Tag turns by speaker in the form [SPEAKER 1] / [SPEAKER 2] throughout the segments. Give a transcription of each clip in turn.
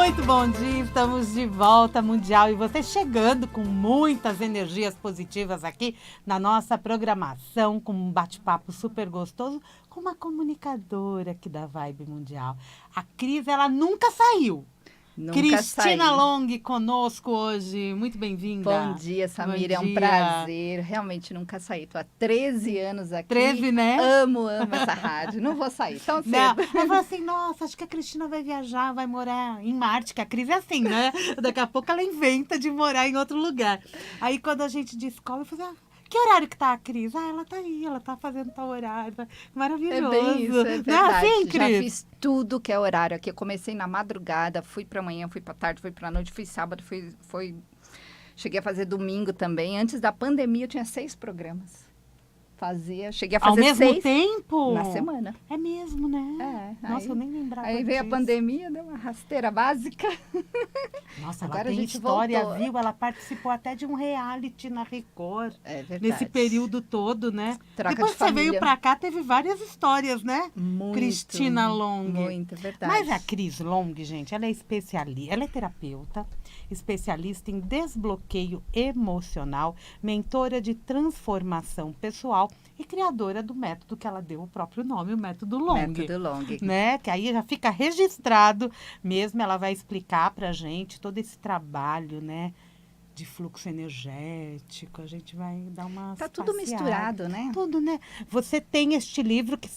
[SPEAKER 1] Muito bom dia, estamos de volta Mundial e você chegando com muitas energias positivas aqui na nossa programação, com um bate-papo super gostoso com uma comunicadora aqui da Vibe Mundial. A Cris, ela nunca saiu. Cristina Long conosco hoje, muito bem-vinda.
[SPEAKER 2] Bom dia, Samira, é um prazer, realmente nunca saí, tô há 13 anos aqui.
[SPEAKER 1] 13, né?
[SPEAKER 2] Amo essa rádio, não vou sair tão cedo.
[SPEAKER 1] Não. Eu falei assim, nossa, acho que a Cristina vai viajar, vai morar em Marte, que a Cris é assim, né? Daqui a pouco ela inventa de morar em outro lugar. Aí quando a gente descobre, eu falei, que horário que tá a Cris? Ela tá aí, ela tá fazendo tal horário. Maravilhoso.
[SPEAKER 2] É bem isso, é verdade.
[SPEAKER 1] Não é assim, Cris?
[SPEAKER 2] Já fiz tudo que é horário aqui. Eu comecei na madrugada, fui pra manhã, fui pra tarde, fui pra noite, fui sábado, cheguei a fazer domingo também. Antes da pandemia, eu tinha 6 programas. Cheguei a fazer 6
[SPEAKER 1] ao mesmo tempo?
[SPEAKER 2] Na semana.
[SPEAKER 1] É mesmo, né? Nossa, eu nem lembrava
[SPEAKER 2] Aí veio
[SPEAKER 1] disso.
[SPEAKER 2] A pandemia, deu uma rasteira básica.
[SPEAKER 1] Nossa,
[SPEAKER 2] agora
[SPEAKER 1] ela tem
[SPEAKER 2] a gente
[SPEAKER 1] história,
[SPEAKER 2] voltou.
[SPEAKER 1] Viu? Ela participou até de um reality na Record.
[SPEAKER 2] É verdade.
[SPEAKER 1] Nesse período todo, né?
[SPEAKER 2] Troca
[SPEAKER 1] Depois
[SPEAKER 2] de
[SPEAKER 1] que você
[SPEAKER 2] família.
[SPEAKER 1] veio pra cá, teve várias histórias, né?
[SPEAKER 2] Muito.
[SPEAKER 1] Cristina Long.
[SPEAKER 2] Muito, é verdade.
[SPEAKER 1] Mas a Cris Long, gente, ela é especialista, ela é terapeuta, especialista em desbloqueio emocional, mentora de transformação pessoal e criadora do método que ela deu o próprio nome, o método Long.
[SPEAKER 2] Método Long.
[SPEAKER 1] Né? Que aí já fica registrado mesmo, ela vai explicar pra gente todo esse trabalho, né? De fluxo energético, a gente vai dar uma
[SPEAKER 2] Tá tudo misturado, né?
[SPEAKER 1] Tudo, né? Você tem este livro que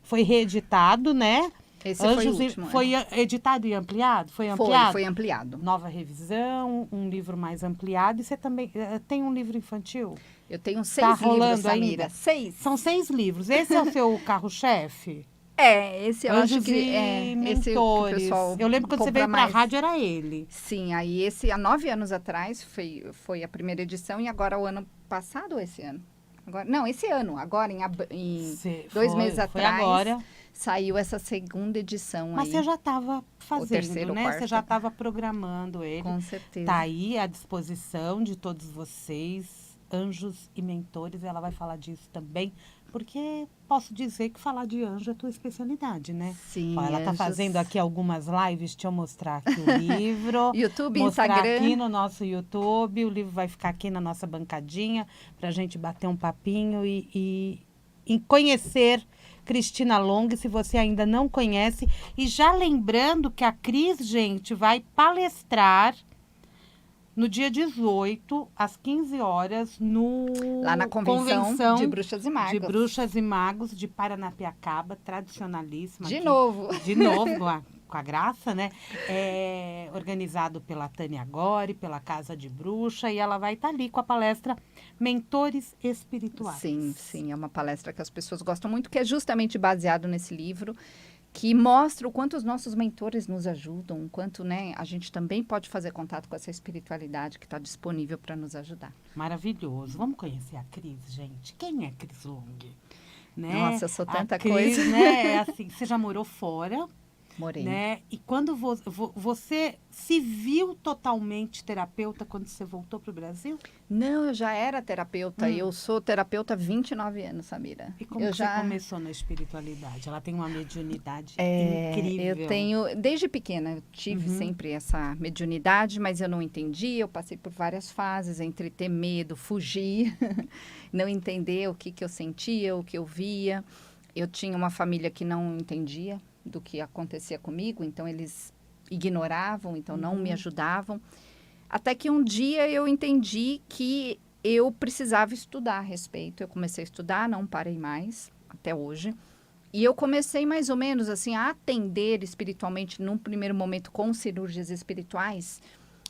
[SPEAKER 1] foi reeditado, né?
[SPEAKER 2] Esse foi o último.
[SPEAKER 1] Foi editado e ampliado? Foi ampliado?
[SPEAKER 2] Foi ampliado.
[SPEAKER 1] Nova revisão, um livro mais ampliado. E você também tem um livro infantil?
[SPEAKER 2] Eu tenho 6 livros, Samira.
[SPEAKER 1] Ainda?
[SPEAKER 2] 6.
[SPEAKER 1] São 6 livros. Esse é o seu carro-chefe?
[SPEAKER 2] Esse eu acho que
[SPEAKER 1] Mentores.
[SPEAKER 2] Esse que o pessoal
[SPEAKER 1] eu lembro quando você veio para a rádio, era ele.
[SPEAKER 2] Sim, aí esse há 9 anos atrás foi a primeira edição e agora o ano passado ou esse ano? Esse ano, agora em 2 meses atrás.
[SPEAKER 1] Agora.
[SPEAKER 2] Saiu essa segunda edição.
[SPEAKER 1] Mas
[SPEAKER 2] aí.
[SPEAKER 1] Você já estava fazendo,
[SPEAKER 2] o terceiro,
[SPEAKER 1] né?
[SPEAKER 2] quarto.
[SPEAKER 1] Você já estava programando ele.
[SPEAKER 2] Com certeza.
[SPEAKER 1] Está aí à disposição de todos vocês, anjos e mentores. Ela vai falar disso também, porque posso dizer que falar de anjo é tua especialidade, né?
[SPEAKER 2] Sim,
[SPEAKER 1] ela está fazendo aqui algumas lives, deixa eu mostrar aqui o livro.
[SPEAKER 2] YouTube,
[SPEAKER 1] mostrar
[SPEAKER 2] Instagram.
[SPEAKER 1] Aqui no nosso YouTube, o livro vai ficar aqui na nossa bancadinha, para a gente bater um papinho e conhecer Cristina Long, se você ainda não conhece. E já lembrando que a Cris, gente, vai palestrar no dia 18, às 15 horas,
[SPEAKER 2] lá na convenção de Bruxas e Magos.
[SPEAKER 1] De Bruxas e Magos, de Paranapiacaba, tradicionalíssima.
[SPEAKER 2] De novo,
[SPEAKER 1] com a graça, né? Organizado pela Tânia Gori, pela Casa de Bruxa, e ela vai estar ali com a palestra Mentores Espirituais.
[SPEAKER 2] Sim, é uma palestra que as pessoas gostam muito, que é justamente baseado nesse livro, que mostra o quanto os nossos mentores nos ajudam, o quanto, né, a gente também pode fazer contato com essa espiritualidade que está disponível para nos ajudar.
[SPEAKER 1] Maravilhoso. Vamos conhecer a Cris, gente. Quem é Cris Long? Né?
[SPEAKER 2] Nossa, eu sou tanta
[SPEAKER 1] Cris,
[SPEAKER 2] coisa.
[SPEAKER 1] Né, assim, você já morou fora?
[SPEAKER 2] Morei.
[SPEAKER 1] Né? E quando você se viu totalmente terapeuta quando você voltou para o Brasil?
[SPEAKER 2] Não, eu já era terapeuta. Eu sou terapeuta há 29 anos, Samira.
[SPEAKER 1] E como você começou na espiritualidade? Ela tem uma mediunidade incrível.
[SPEAKER 2] Eu tenho, desde pequena, eu tive sempre essa mediunidade, mas eu não entendi. Eu passei por várias fases, entre ter medo, fugir, não entender o que eu sentia, o que eu via. Eu tinha uma família que não entendia do que acontecia comigo, então eles ignoravam, então não me ajudavam. Até que um dia eu entendi que eu precisava estudar a respeito. Eu comecei a estudar, não parei mais, até hoje. E eu comecei mais ou menos assim a atender espiritualmente, num primeiro momento, com cirurgias espirituais,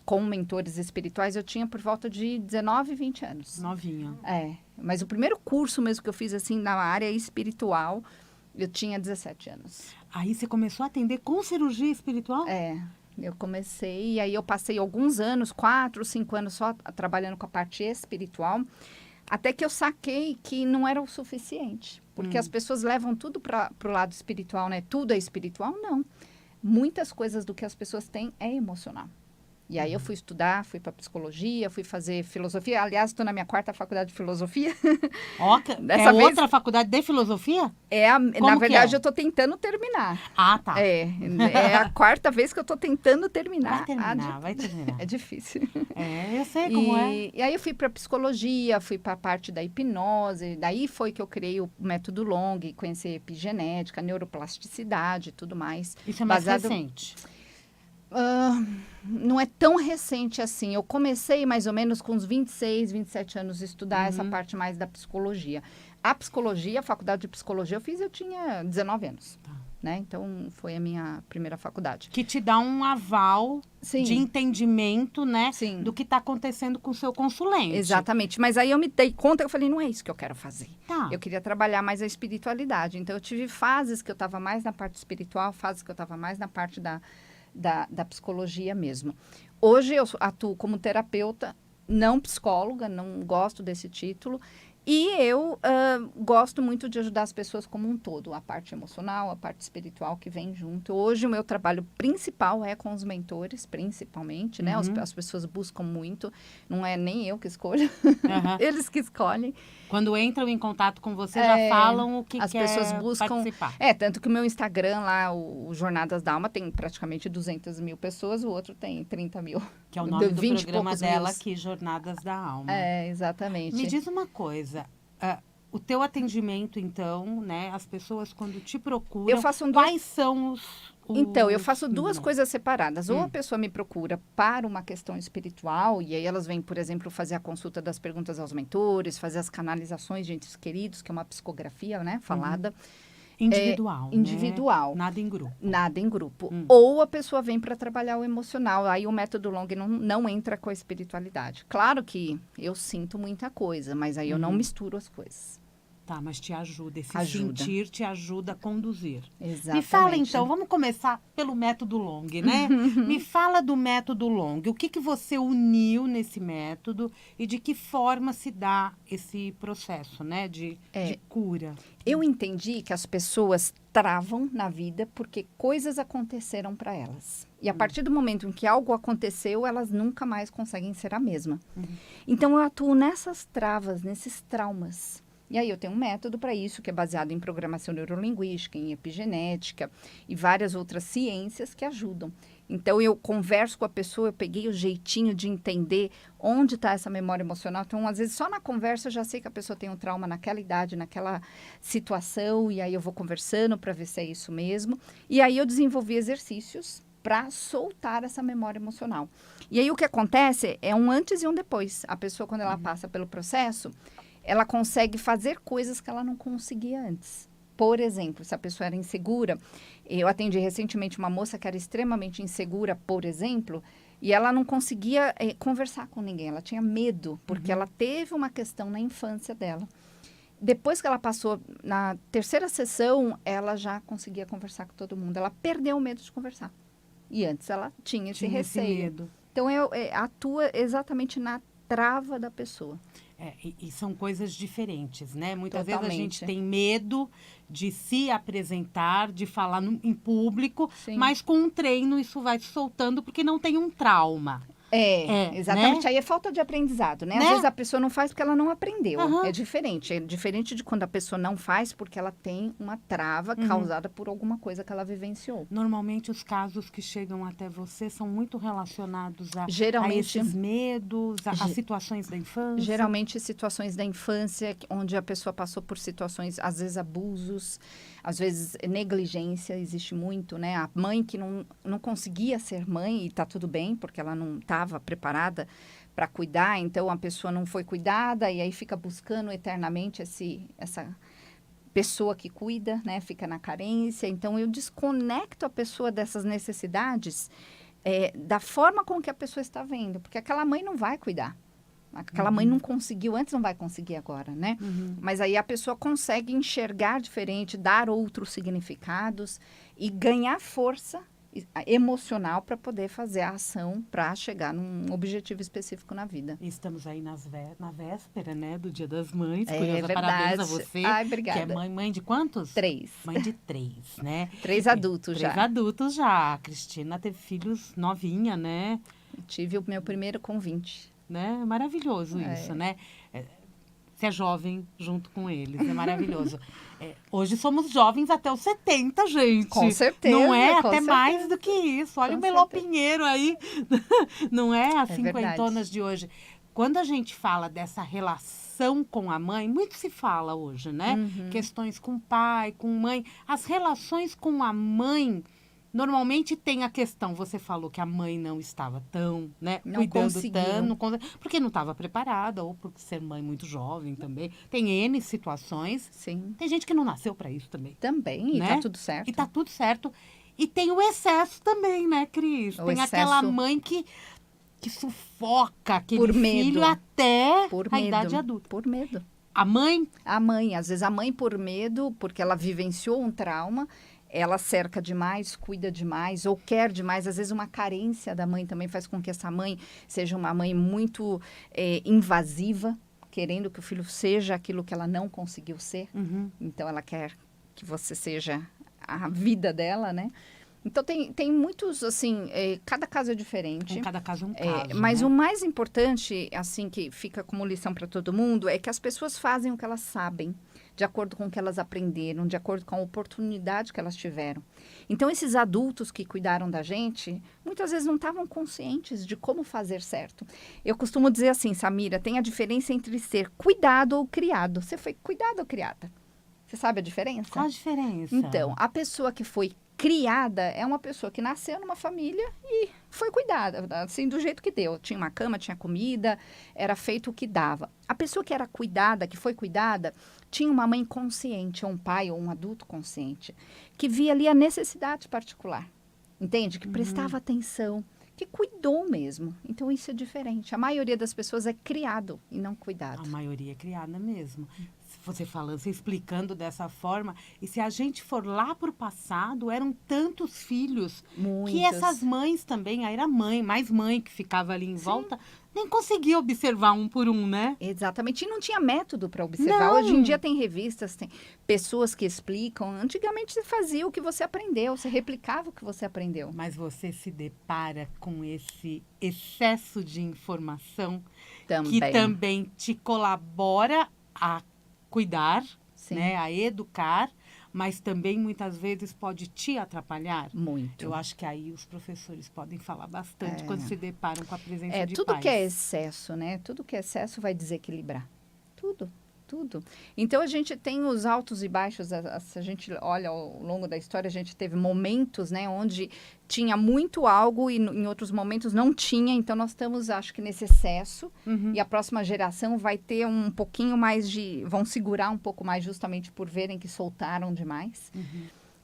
[SPEAKER 2] com mentores espirituais. Eu tinha por volta de 19, 20 anos.
[SPEAKER 1] Novinha.
[SPEAKER 2] Mas o primeiro curso mesmo que eu fiz assim na área espiritual, eu tinha 17 anos.
[SPEAKER 1] Aí você começou a atender com cirurgia espiritual?
[SPEAKER 2] Eu comecei, e aí eu passei alguns anos, 4, 5 anos só trabalhando com a parte espiritual, até que eu saquei que não era o suficiente. Porque as pessoas levam tudo para o lado espiritual, né? Tudo é espiritual? Não. Muitas coisas do que as pessoas têm é emocional. E aí eu fui estudar, fui para psicologia, fui fazer filosofia. Aliás, estou na minha 4ª faculdade de filosofia.
[SPEAKER 1] Ó,
[SPEAKER 2] Dessa vez,
[SPEAKER 1] outra faculdade de filosofia?
[SPEAKER 2] na verdade,
[SPEAKER 1] é?
[SPEAKER 2] eu estou tentando terminar.
[SPEAKER 1] Ah, tá.
[SPEAKER 2] É a 4ª vez que eu estou tentando terminar.
[SPEAKER 1] Vai terminar.
[SPEAKER 2] É difícil.
[SPEAKER 1] Eu sei como é.
[SPEAKER 2] E aí eu fui para psicologia, fui para a parte da hipnose. Daí foi que eu criei o método Long, conheci epigenética, neuroplasticidade e tudo mais.
[SPEAKER 1] Isso é mais recente.
[SPEAKER 2] Não é tão recente assim. Eu comecei mais ou menos com uns 26, 27 anos a estudar essa parte mais da psicologia. A psicologia, a faculdade de psicologia eu tinha 19 anos.
[SPEAKER 1] Tá.
[SPEAKER 2] Né? Então, foi a minha primeira faculdade.
[SPEAKER 1] Que te dá um aval de entendimento, né?
[SPEAKER 2] Sim.
[SPEAKER 1] Do que está acontecendo com o seu consulente.
[SPEAKER 2] Exatamente. Mas aí eu me dei conta, eu falei, não é isso que eu quero fazer.
[SPEAKER 1] Tá.
[SPEAKER 2] Eu queria trabalhar mais a espiritualidade. Então, eu tive fases que eu estava mais na parte espiritual, fases que eu estava mais na parte da psicologia mesmo. Hoje eu atuo como terapeuta, não psicóloga, não gosto desse título. E eu gosto muito de ajudar as pessoas como um todo, a parte emocional, a parte espiritual que vem junto. Hoje o meu trabalho principal é com os mentores, principalmente, né? As pessoas buscam muito, não é nem eu que escolho, eles que escolhem.
[SPEAKER 1] Quando entram em contato com você, já falam o que
[SPEAKER 2] as
[SPEAKER 1] quer
[SPEAKER 2] pessoas buscam
[SPEAKER 1] participar.
[SPEAKER 2] Tanto que o meu Instagram lá, o Jornadas da Alma, tem praticamente 200 mil pessoas, o outro tem 30 mil.
[SPEAKER 1] Que é o nome do programa dela aqui, Jornadas da Alma.
[SPEAKER 2] Exatamente.
[SPEAKER 1] Me diz uma coisa, o teu atendimento, então, né? As pessoas quando te procuram,
[SPEAKER 2] eu faço
[SPEAKER 1] quais são os...
[SPEAKER 2] Então, eu faço duas coisas separadas. Ou a pessoa me procura para uma questão espiritual, e aí elas vêm, por exemplo, fazer a consulta das perguntas aos mentores, fazer as canalizações de entes queridos, que é uma psicografia, né, falada.
[SPEAKER 1] Individual,
[SPEAKER 2] individual.
[SPEAKER 1] Né? Nada em grupo.
[SPEAKER 2] Nada em grupo. Ou a pessoa vem para trabalhar o emocional. Aí o método Long não entra com a espiritualidade. Claro que eu sinto muita coisa, mas aí eu não misturo as coisas.
[SPEAKER 1] Tá, mas te ajuda. Esse sentir te ajuda a conduzir.
[SPEAKER 2] Exatamente.
[SPEAKER 1] Me fala, então, vamos começar pelo método Long, né? Me fala do método Long. O que você uniu nesse método e de que forma se dá esse processo, né? De cura.
[SPEAKER 2] Eu entendi que as pessoas travam na vida porque coisas aconteceram para elas. E a partir do momento em que algo aconteceu, elas nunca mais conseguem ser a mesma. Então, eu atuo nessas travas, nesses traumas. E aí eu tenho um método para isso, que é baseado em programação neurolinguística, em epigenética e várias outras ciências que ajudam. Então, eu converso com a pessoa, eu peguei o jeitinho de entender onde está essa memória emocional. Então, às vezes, só na conversa eu já sei que a pessoa tem um trauma naquela idade, naquela situação, e aí eu vou conversando para ver se é isso mesmo. E aí eu desenvolvi exercícios para soltar essa memória emocional. E aí o que acontece é um antes e um depois. A pessoa, quando ela passa pelo processo, ela consegue fazer coisas que ela não conseguia antes. Por exemplo, se a pessoa era insegura, eu atendi recentemente uma moça que era extremamente insegura, por exemplo, e ela não conseguia conversar com ninguém, ela tinha medo, porque ela teve uma questão na infância dela. Depois que ela passou na 3ª sessão, ela já conseguia conversar com todo mundo, ela perdeu o medo de conversar. E antes ela tinha esse receio. Esse medo. Então, atua exatamente na trava da pessoa.
[SPEAKER 1] E são coisas diferentes, né? Muitas
[SPEAKER 2] Totalmente.
[SPEAKER 1] vezes a gente tem medo de se apresentar, de falar em público,
[SPEAKER 2] Sim.
[SPEAKER 1] mas com um treino isso vai se soltando porque não tem um trauma.
[SPEAKER 2] Exatamente.
[SPEAKER 1] Né?
[SPEAKER 2] Aí é falta de aprendizado, né? Às vezes a pessoa não faz porque ela não aprendeu. É diferente. É diferente de quando a pessoa não faz porque ela tem uma trava causada por alguma coisa que ela vivenciou.
[SPEAKER 1] Normalmente, os casos que chegam até você são muito relacionados a esses medos, a situações da infância.
[SPEAKER 2] Geralmente, situações da infância, onde a pessoa passou por situações, às vezes, abusos, às vezes, negligência, existe muito, né? A mãe que não conseguia ser mãe, e tá tudo bem, porque ela não estava preparada para cuidar, então a pessoa não foi cuidada, e aí fica buscando eternamente essa pessoa que cuida, né? Fica na carência. Então, eu desconecto a pessoa dessas necessidades da forma com que a pessoa está vendo, porque aquela mãe não vai cuidar. Aquela mãe não conseguiu antes, não vai conseguir agora, né? Mas aí a pessoa consegue enxergar diferente, dar outros significados e ganhar força emocional para poder fazer a ação para chegar num objetivo específico na vida.
[SPEAKER 1] Estamos aí na véspera, né, do Dia das Mães.
[SPEAKER 2] Verdade.
[SPEAKER 1] Parabéns a você.
[SPEAKER 2] Ai, obrigada.
[SPEAKER 1] Que é mãe de quantos?
[SPEAKER 2] 3.
[SPEAKER 1] Mãe de 3, né?
[SPEAKER 2] 3 adultos já.
[SPEAKER 1] 3 adultos já. A Cristina teve filhos novinha, né?
[SPEAKER 2] Tive o meu primeiro com 20.
[SPEAKER 1] Né? Maravilhoso isso, né? Você é jovem junto com eles, é maravilhoso. Hoje somos jovens até os 70, gente.
[SPEAKER 2] Com certeza.
[SPEAKER 1] Não é?
[SPEAKER 2] Com
[SPEAKER 1] Até
[SPEAKER 2] certeza.
[SPEAKER 1] mais do que isso. Olha
[SPEAKER 2] Com
[SPEAKER 1] o Melô
[SPEAKER 2] certeza.
[SPEAKER 1] Pinheiro aí. Não é? As
[SPEAKER 2] verdade.
[SPEAKER 1] cinquentonas de hoje. Quando a gente fala dessa relação com a mãe, muito se fala hoje, né? Questões com pai, com mãe. As relações com a mãe, normalmente tem a questão, você falou que a mãe não estava tão, né?
[SPEAKER 2] Não
[SPEAKER 1] Cuidando
[SPEAKER 2] conseguiu.
[SPEAKER 1] tanto, porque não estava preparada, ou por ser mãe muito jovem também. Tem N situações.
[SPEAKER 2] Sim.
[SPEAKER 1] Tem gente que não nasceu para isso também.
[SPEAKER 2] Também, e
[SPEAKER 1] né?
[SPEAKER 2] tá tudo certo.
[SPEAKER 1] E tá tudo certo. E tem o excesso também, né, Cris?
[SPEAKER 2] O
[SPEAKER 1] Tem
[SPEAKER 2] excesso-
[SPEAKER 1] aquela mãe que sufoca aquele
[SPEAKER 2] Por medo.
[SPEAKER 1] filho até
[SPEAKER 2] Por
[SPEAKER 1] a
[SPEAKER 2] medo.
[SPEAKER 1] idade adulta.
[SPEAKER 2] Por medo.
[SPEAKER 1] A mãe,
[SPEAKER 2] A mãe, às vezes a mãe por medo, porque ela vivenciou um trauma, ela cerca demais, cuida demais ou quer demais. Às vezes uma carência da mãe também faz com que essa mãe seja uma mãe muito invasiva, querendo que o filho seja aquilo que ela não conseguiu ser. Então ela quer que você seja a vida dela, né? Então tem muitos, assim, cada caso é diferente.
[SPEAKER 1] em cada caso é um caso,
[SPEAKER 2] Mas
[SPEAKER 1] né?
[SPEAKER 2] o mais importante, assim, que fica como lição para todo mundo, é que as pessoas fazem o que elas sabem, de acordo com o que elas aprenderam, de acordo com a oportunidade que elas tiveram. Então, esses adultos que cuidaram da gente, muitas vezes não estavam conscientes de como fazer certo. Eu costumo dizer assim, Samira, tem a diferença entre ser cuidado ou criado. Você foi cuidado ou criada? Você sabe a diferença?
[SPEAKER 1] Qual a diferença?
[SPEAKER 2] Então, a pessoa que foi criada é uma pessoa que nasceu numa família e foi cuidada, assim, do jeito que deu. Tinha uma cama, tinha comida, era feito o que dava. A pessoa que era cuidada, que foi cuidada, tinha uma mãe consciente, ou um pai, ou um adulto consciente, que via ali a necessidade particular, entende? Que prestava atenção, que cuidou mesmo. Então, isso é diferente. A maioria das pessoas é criado e não cuidado.
[SPEAKER 1] A maioria é criada mesmo. Você falando, você explicando dessa forma. E se a gente for lá para o passado, eram tantos filhos
[SPEAKER 2] Muitos.
[SPEAKER 1] que essas mães também, aí era mais mãe que ficava ali em volta, nem conseguia observar um por um, né?
[SPEAKER 2] Exatamente. E não tinha método para observar.
[SPEAKER 1] Não.
[SPEAKER 2] Hoje em dia tem revistas, tem pessoas que explicam. Antigamente você fazia o que você aprendeu, você replicava o que você aprendeu.
[SPEAKER 1] Mas você se depara com esse excesso de informação que também te colabora a cuidar,
[SPEAKER 2] Sim.
[SPEAKER 1] né, a educar, mas também muitas vezes pode te atrapalhar.
[SPEAKER 2] Muito.
[SPEAKER 1] Eu acho que aí os professores podem falar bastante quando se deparam com a presença de
[SPEAKER 2] tudo
[SPEAKER 1] pais.
[SPEAKER 2] que é excesso, né? Tudo que é excesso vai desequilibrar. Tudo. Então, a gente tem os altos e baixos. Se a gente olha ao longo da história, a gente teve momentos, né, onde tinha muito algo e em outros momentos não tinha. Então, nós estamos, acho que, nesse excesso. E a próxima geração vai ter um pouquinho mais vão segurar um pouco mais justamente por verem que soltaram demais.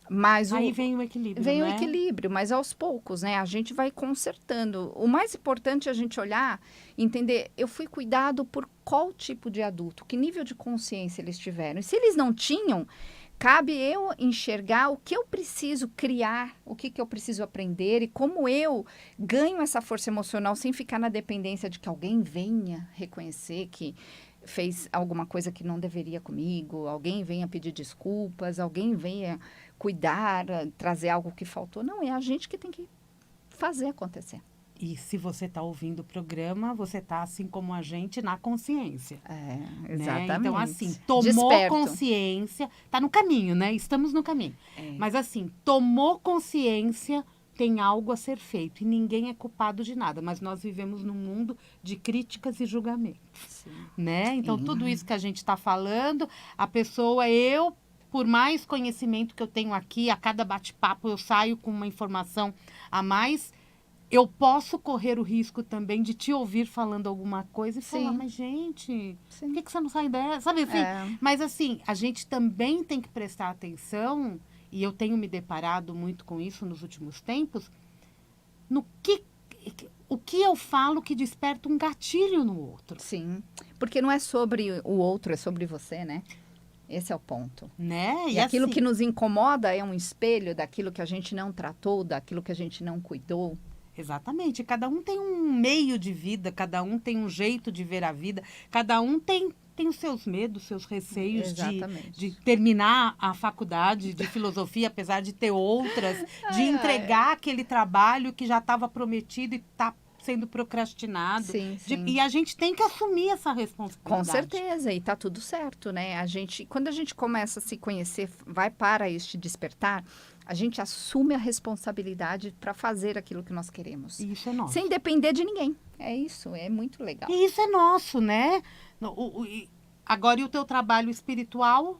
[SPEAKER 2] Mas
[SPEAKER 1] aí vem o equilíbrio,
[SPEAKER 2] Vem
[SPEAKER 1] né?
[SPEAKER 2] o equilíbrio, mas aos poucos, né? A gente vai consertando. O mais importante é a gente olhar, entender, eu fui cuidado por qual tipo de adulto, que nível de consciência eles tiveram. E se eles não tinham, cabe eu enxergar o que eu preciso criar, o que eu preciso aprender e como eu ganho essa força emocional sem ficar na dependência de que alguém venha reconhecer que fez alguma coisa que não deveria comigo, alguém venha pedir desculpas, alguém venha cuidar, trazer algo que faltou. Não, é a gente que tem que fazer acontecer.
[SPEAKER 1] E se você está ouvindo o programa, você está, assim como a gente, na consciência.
[SPEAKER 2] Exatamente.
[SPEAKER 1] Né? Então, assim, tomou
[SPEAKER 2] Desperto.
[SPEAKER 1] consciência, está no caminho, né? Estamos no caminho. Mas, assim, tomou consciência, tem algo a ser feito. E ninguém é culpado de nada. Mas nós vivemos num mundo de críticas e julgamentos.
[SPEAKER 2] Sim.
[SPEAKER 1] Né? Então, tudo isso que a gente está falando, a pessoa, por mais conhecimento que eu tenho aqui, a cada bate-papo eu saio com uma informação a mais, eu posso correr o risco também de te ouvir falando alguma coisa e falar, mas gente, por que você não sai dessa? Sabe assim? Mas assim, a gente também tem que prestar atenção, e eu tenho me deparado muito com isso nos últimos tempos, o que eu falo que desperta um gatilho no outro.
[SPEAKER 2] Sim, porque não é sobre o outro, é sobre você, né? Esse é o ponto.
[SPEAKER 1] Né?
[SPEAKER 2] E aquilo que nos incomoda é um espelho daquilo que a gente não tratou, daquilo que a gente não cuidou.
[SPEAKER 1] Exatamente. Cada um tem um meio de vida, cada um tem um jeito de ver a vida, cada um tem os seus medos, seus receios de terminar a faculdade de filosofia, apesar de ter outras, de entregar aquele trabalho que já estava prometido e está sendo procrastinado.
[SPEAKER 2] Sim, sim.
[SPEAKER 1] E a gente tem que assumir essa
[SPEAKER 2] Com
[SPEAKER 1] responsabilidade.
[SPEAKER 2] certeza, e tá tudo certo, né? Quando a gente começa a se conhecer, vai para este despertar, a gente assume a responsabilidade para fazer aquilo que nós queremos.
[SPEAKER 1] E isso é nosso.
[SPEAKER 2] Sem depender de ninguém. É isso, é muito legal.
[SPEAKER 1] E isso é nosso, né? Agora, e o teu trabalho espiritual?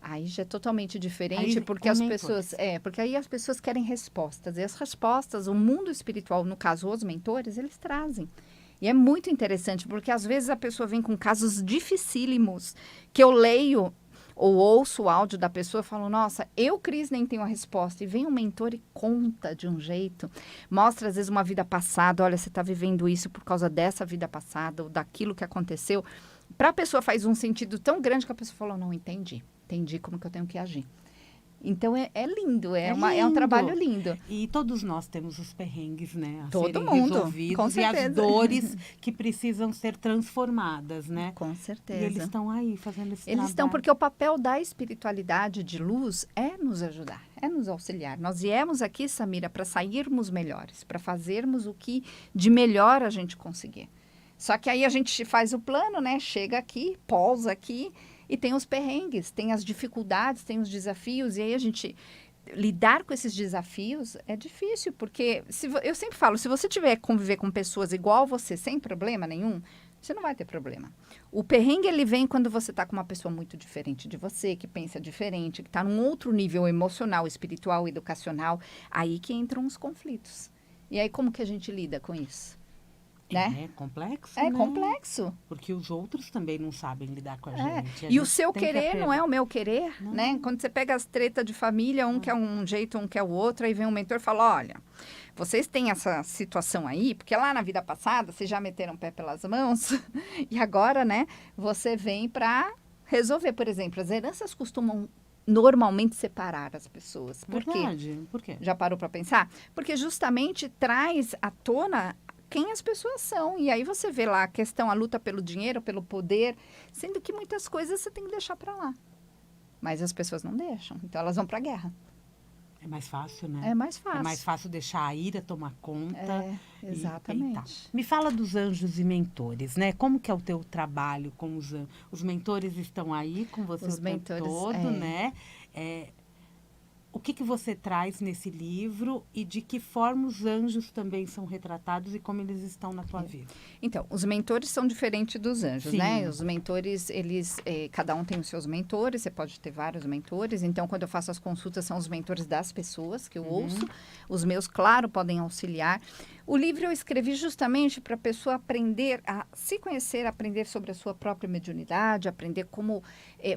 [SPEAKER 2] Aí já é totalmente diferente,
[SPEAKER 1] Aí,
[SPEAKER 2] porque
[SPEAKER 1] com
[SPEAKER 2] as
[SPEAKER 1] mentores.
[SPEAKER 2] pessoas, porque aí as pessoas querem respostas. E as respostas, o mundo espiritual, no caso, os mentores, eles trazem. E é muito interessante, porque às vezes a pessoa vem com casos dificílimos, que eu leio ou ouço o áudio da pessoa e falo, nossa, eu, Cris, nem tenho a resposta. E vem um mentor e conta de um jeito, mostra às vezes uma vida passada, olha, você está vivendo isso por causa dessa vida passada, ou daquilo que aconteceu. Para a pessoa faz um sentido tão grande que a pessoa falou, não, entendi como que eu tenho que agir. Então, é lindo, é um
[SPEAKER 1] lindo.
[SPEAKER 2] trabalho lindo.
[SPEAKER 1] E todos nós temos os perrengues, né? A
[SPEAKER 2] Todo
[SPEAKER 1] serem
[SPEAKER 2] mundo,
[SPEAKER 1] resolvidos,
[SPEAKER 2] com
[SPEAKER 1] e
[SPEAKER 2] certeza.
[SPEAKER 1] as dores que precisam ser transformadas, né?
[SPEAKER 2] Com
[SPEAKER 1] E
[SPEAKER 2] certeza.
[SPEAKER 1] eles estão aí fazendo esse
[SPEAKER 2] Eles estão,
[SPEAKER 1] trabalho.
[SPEAKER 2] porque o papel da espiritualidade de luz é nos ajudar, é nos auxiliar. Nós viemos aqui, Samira, para sairmos melhores, para fazermos o que de melhor a gente conseguir. Só que aí a gente faz o plano, né? Chega aqui, pousa aqui e tem os perrengues, tem as dificuldades, tem os desafios. E aí a gente lidar com esses desafios é difícil, porque eu sempre falo, se você tiver conviver com pessoas igual você, sem problema nenhum, você não vai ter problema. O perrengue, ele vem quando você está com uma pessoa muito diferente de você, que pensa diferente, que está num outro nível emocional, espiritual, educacional. Aí que entram os conflitos. E aí, como que a gente lida com isso? Né?
[SPEAKER 1] É complexo,
[SPEAKER 2] É
[SPEAKER 1] né?
[SPEAKER 2] complexo.
[SPEAKER 1] Porque os outros também não sabem lidar com a
[SPEAKER 2] É.
[SPEAKER 1] gente. A
[SPEAKER 2] E o
[SPEAKER 1] gente
[SPEAKER 2] seu
[SPEAKER 1] tem que
[SPEAKER 2] querer não é o meu querer,
[SPEAKER 1] Não.
[SPEAKER 2] né? Quando você pega as tretas de família, um quer um jeito, um quer o outro, aí vem um mentor e fala, olha, vocês têm essa situação aí, porque lá na vida passada vocês já meteram o pé pelas mãos, e agora, né, você vem para resolver. Por exemplo, as heranças costumam normalmente separar as pessoas. Por quê?
[SPEAKER 1] Verdade. Por quê?
[SPEAKER 2] Já parou para pensar? Porque justamente traz à tona quem as pessoas são. E aí você vê lá a questão, a luta pelo dinheiro, pelo poder, sendo que muitas coisas você tem que deixar para lá. Mas as pessoas não deixam, então elas vão para a guerra.
[SPEAKER 1] É mais fácil, né?
[SPEAKER 2] É mais fácil.
[SPEAKER 1] É mais fácil deixar a ira tomar conta.
[SPEAKER 2] É, exatamente.
[SPEAKER 1] Me fala dos anjos e mentores, né? Como que é o teu trabalho com os anjos? Os mentores estão aí com você
[SPEAKER 2] Os
[SPEAKER 1] o tempo
[SPEAKER 2] mentores,
[SPEAKER 1] todo, né? O que você traz nesse livro e de que forma os anjos também são retratados e como eles estão na tua vida?
[SPEAKER 2] Então, os mentores são diferentes dos anjos,
[SPEAKER 1] Sim.
[SPEAKER 2] né? Os mentores, eles, cada um tem os seus mentores, você pode ter vários mentores. Então, quando eu faço as consultas, são os mentores das pessoas que eu ouço. Os meus, claro, podem auxiliar. O livro eu escrevi justamente para a pessoa aprender a se conhecer, aprender sobre a sua própria mediunidade, aprender como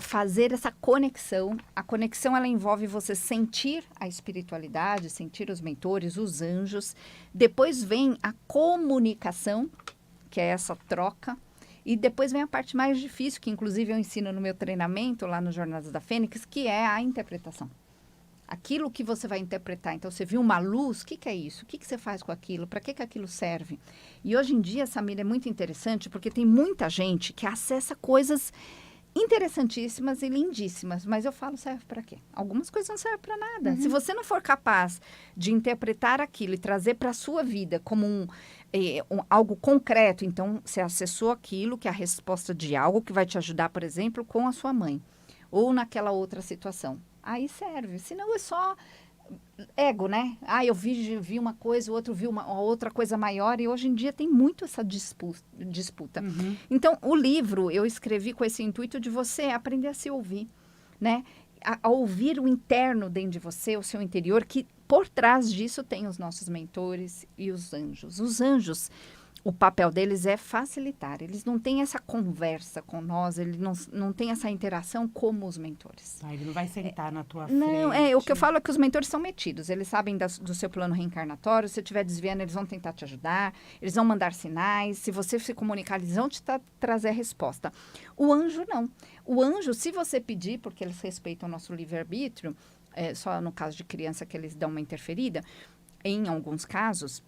[SPEAKER 2] fazer essa conexão. A conexão, ela envolve você sentir a espiritualidade, sentir os mentores, os anjos. Depois vem a comunicação, que é essa troca. E depois vem a parte mais difícil, que inclusive eu ensino no meu treinamento, lá no Jornadas da Fênix, que é a interpretação. Aquilo que você vai interpretar. Então, você viu uma luz, o que é isso? O que você faz com aquilo? Para que aquilo serve? E hoje em dia, Samira, é muito interessante, porque tem muita gente que acessa coisas interessantíssimas e lindíssimas, mas eu falo, serve para quê? Algumas coisas não servem para nada. Se você não for capaz de interpretar aquilo e trazer para a sua vida como algo concreto, então você acessou aquilo que é a resposta de algo que vai te ajudar, por exemplo, com a sua mãe, ou naquela outra situação. Aí serve, senão é só ego, né? Ah, eu vi uma coisa, o outro viu uma outra coisa maior, e hoje em dia tem muito essa disputa. Então, o livro eu escrevi com esse intuito de você aprender a se ouvir, né? A ouvir o interno dentro de você, o seu interior, que por trás disso tem os nossos mentores e os anjos. Os anjos, o papel deles é facilitar. Eles não têm essa conversa com nós, eles não têm essa interação como os mentores.
[SPEAKER 1] Ele não vai sentar na tua frente.
[SPEAKER 2] Não, o que eu falo é que os mentores são metidos. Eles sabem do seu plano reencarnatório. Se você estiver desviando, eles vão tentar te ajudar. Eles vão mandar sinais. Se você se comunicar, eles vão te trazer a resposta. O anjo, não. O anjo, se você pedir, porque eles respeitam o nosso livre-arbítrio, só no caso de criança que eles dão uma interferida, em alguns casos,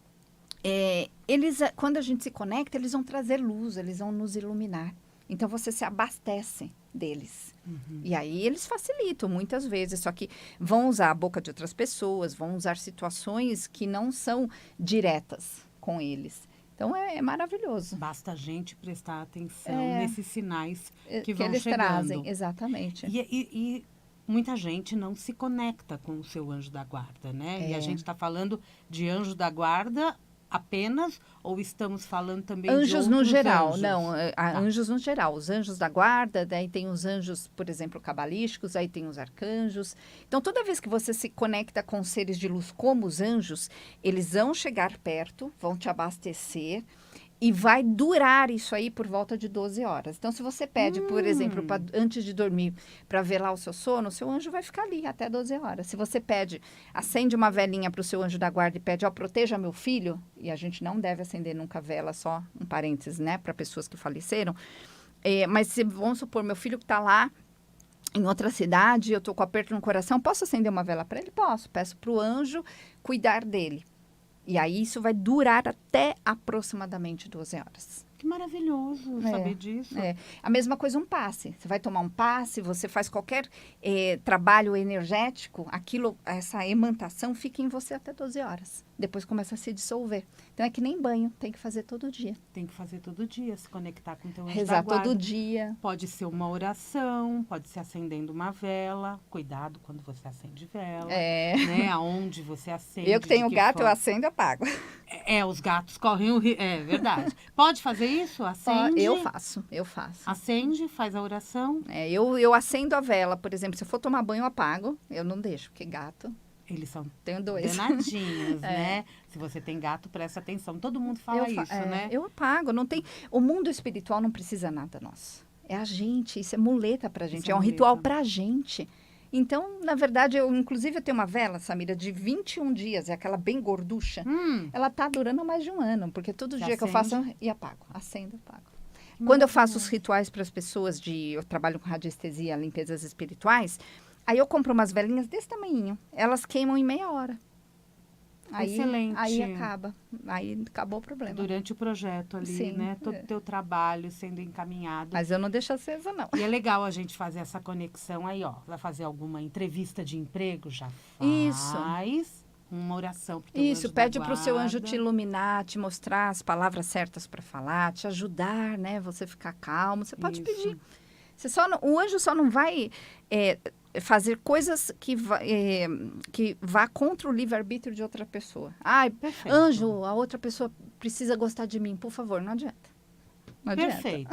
[SPEAKER 2] eles, quando a gente se conecta, eles vão trazer luz, eles vão nos iluminar. Então, você se abastece deles. E aí, eles facilitam muitas vezes, só que vão usar a boca de outras pessoas, vão usar situações que não são diretas com eles. Então, é maravilhoso.
[SPEAKER 1] Basta a gente prestar atenção nesses sinais que vão
[SPEAKER 2] eles
[SPEAKER 1] chegando.
[SPEAKER 2] trazem, exatamente.
[SPEAKER 1] E muita gente não se conecta com o seu anjo da guarda, né? E a gente está falando de anjo da guarda apenas, ou estamos falando também de
[SPEAKER 2] Anjos no
[SPEAKER 1] outros
[SPEAKER 2] geral,
[SPEAKER 1] anjos?
[SPEAKER 2] não, anjos no geral. Os anjos da guarda, daí tem os anjos, por exemplo, cabalísticos, aí tem os arcanjos. Então, toda vez que você se conecta com seres de luz como os anjos, eles vão chegar perto, vão te abastecer e vai durar isso aí por volta de 12 horas. Então, se você pede, por exemplo, antes de dormir, para velar o seu sono, o seu anjo vai ficar ali até 12 horas. Se você pede, acende uma velinha para o seu anjo da guarda e pede, ó, proteja meu filho, e a gente não deve acender nunca vela, só um parênteses, né, para pessoas que faleceram. Mas se, vamos supor, meu filho que está lá em outra cidade, eu estou com aperto no coração, posso acender uma vela para ele? Posso. Peço para o anjo cuidar dele. E aí, isso vai durar até aproximadamente 12 horas.
[SPEAKER 1] Que maravilhoso saber disso.
[SPEAKER 2] A mesma coisa um passe. Você vai tomar um passe, você faz qualquer trabalho energético, essa emantação fica em você até 12 horas. Depois começa a se dissolver. Então, é que nem banho, tem que fazer todo dia.
[SPEAKER 1] Tem que fazer todo dia, se conectar com o teu anjo
[SPEAKER 2] Rezar
[SPEAKER 1] da guarda.
[SPEAKER 2] todo dia.
[SPEAKER 1] Pode ser uma oração, pode ser acendendo uma vela. Cuidado quando você acende vela. Né? Aonde você acende.
[SPEAKER 2] Eu que tenho gato,
[SPEAKER 1] forma.
[SPEAKER 2] eu acendo e apago.
[SPEAKER 1] Os gatos correm o risco. É verdade. Pode fazer isso? Acende?
[SPEAKER 2] Eu faço.
[SPEAKER 1] Acende, faz a oração.
[SPEAKER 2] Eu acendo a vela, por exemplo, se eu for tomar banho, eu apago. Eu não deixo, porque gato...
[SPEAKER 1] Eles são
[SPEAKER 2] Tenho 2.
[SPEAKER 1] danadinhos, né? Se você tem gato, presta atenção. Todo mundo fala isso, né?
[SPEAKER 2] Eu apago, não tem... O mundo espiritual não precisa nada nosso. É a gente, isso é muleta pra gente, é um ritual pra gente. Então, na verdade, inclusive eu tenho uma vela, Samira, de 21 dias, é aquela bem gorducha. Ela tá durando mais de um ano, porque todo dia que eu faço, e apago, acendo, apago. Quando eu faço os rituais para as pessoas, eu trabalho com radiestesia, limpezas espirituais, aí eu compro umas velinhas desse tamanhinho. Elas queimam em meia hora.
[SPEAKER 1] Excelente.
[SPEAKER 2] Aí acaba. Aí acabou o problema.
[SPEAKER 1] Durante o projeto ali,
[SPEAKER 2] Sim,
[SPEAKER 1] né? Todo o teu trabalho sendo encaminhado.
[SPEAKER 2] Mas eu não deixo acesa, não.
[SPEAKER 1] E é legal a gente fazer essa conexão aí, ó. Vai fazer alguma entrevista de emprego? Já faz.
[SPEAKER 2] Isso.
[SPEAKER 1] Uma oração pro teu
[SPEAKER 2] Isso,
[SPEAKER 1] anjo
[SPEAKER 2] pede
[SPEAKER 1] da
[SPEAKER 2] para o seu anjo
[SPEAKER 1] guarda.
[SPEAKER 2] te iluminar, te mostrar as palavras certas para falar, te ajudar, né? Você ficar calmo. Você pode pedir. O anjo só não vai fazer coisas que vá contra o livre-arbítrio de outra pessoa.
[SPEAKER 1] Perfeito.
[SPEAKER 2] Anjo, a outra pessoa precisa gostar de mim. Por favor, não adianta. Não adianta.
[SPEAKER 1] Perfeito.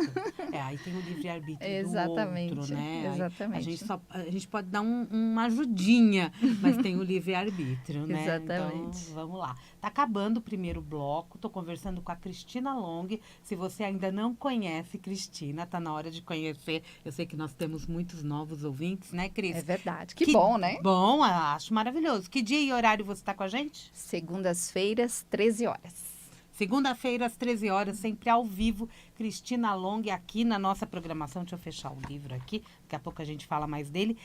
[SPEAKER 1] Aí tem o livre-arbítrio
[SPEAKER 2] Exatamente,
[SPEAKER 1] do outro, né?
[SPEAKER 2] exatamente.
[SPEAKER 1] A gente pode dar uma ajudinha, mas tem o livre-arbítrio, né?
[SPEAKER 2] Exatamente.
[SPEAKER 1] Então, vamos lá. Tá acabando o primeiro bloco, tô conversando com a Cristina Long. Se você ainda não conhece Cristina, tá na hora de conhecer. Eu sei que nós temos muitos novos ouvintes, né, Cris?
[SPEAKER 2] É verdade. Que bom, né?
[SPEAKER 1] Bom, acho maravilhoso. Que dia e horário você tá com a gente?
[SPEAKER 2] Segundas-feiras, 13 horas.
[SPEAKER 1] Segunda-feira, às 13 horas, sempre ao vivo, Cristina Long aqui na nossa programação. Deixa eu fechar o livro aqui, daqui a pouco a gente fala mais dele.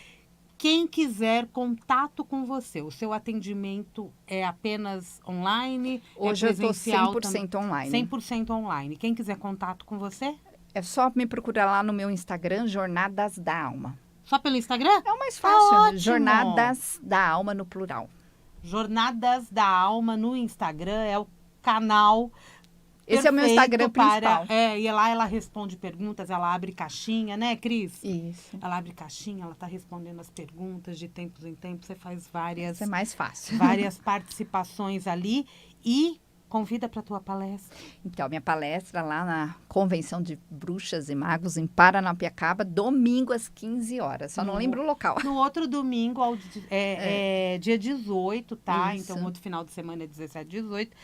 [SPEAKER 1] Quem quiser contato com você, o seu atendimento é apenas online?
[SPEAKER 2] Hoje eu estou 100% online.
[SPEAKER 1] 100% online. Quem quiser contato com você?
[SPEAKER 2] É só me procurar lá no meu Instagram, Jornadas da Alma.
[SPEAKER 1] Só pelo Instagram?
[SPEAKER 2] É o mais fácil.
[SPEAKER 1] Ótimo.
[SPEAKER 2] Jornadas da Alma no plural.
[SPEAKER 1] Jornadas da Alma no Instagram é o canal.
[SPEAKER 2] Esse é o meu Instagram principal.
[SPEAKER 1] E lá ela responde perguntas, ela abre caixinha, né, Cris?
[SPEAKER 2] Isso.
[SPEAKER 1] Ela abre caixinha, ela tá respondendo as perguntas de tempos em tempos, você faz várias...
[SPEAKER 2] Isso é mais fácil.
[SPEAKER 1] Várias participações ali e convida para tua palestra.
[SPEAKER 2] Então, minha palestra lá na Convenção de Bruxas e Magos em Paranapiacaba, domingo às 15 horas. Só não lembro o local.
[SPEAKER 1] No outro domingo, dia 18, tá?
[SPEAKER 2] Isso.
[SPEAKER 1] Então, outro final de semana é 17, 18.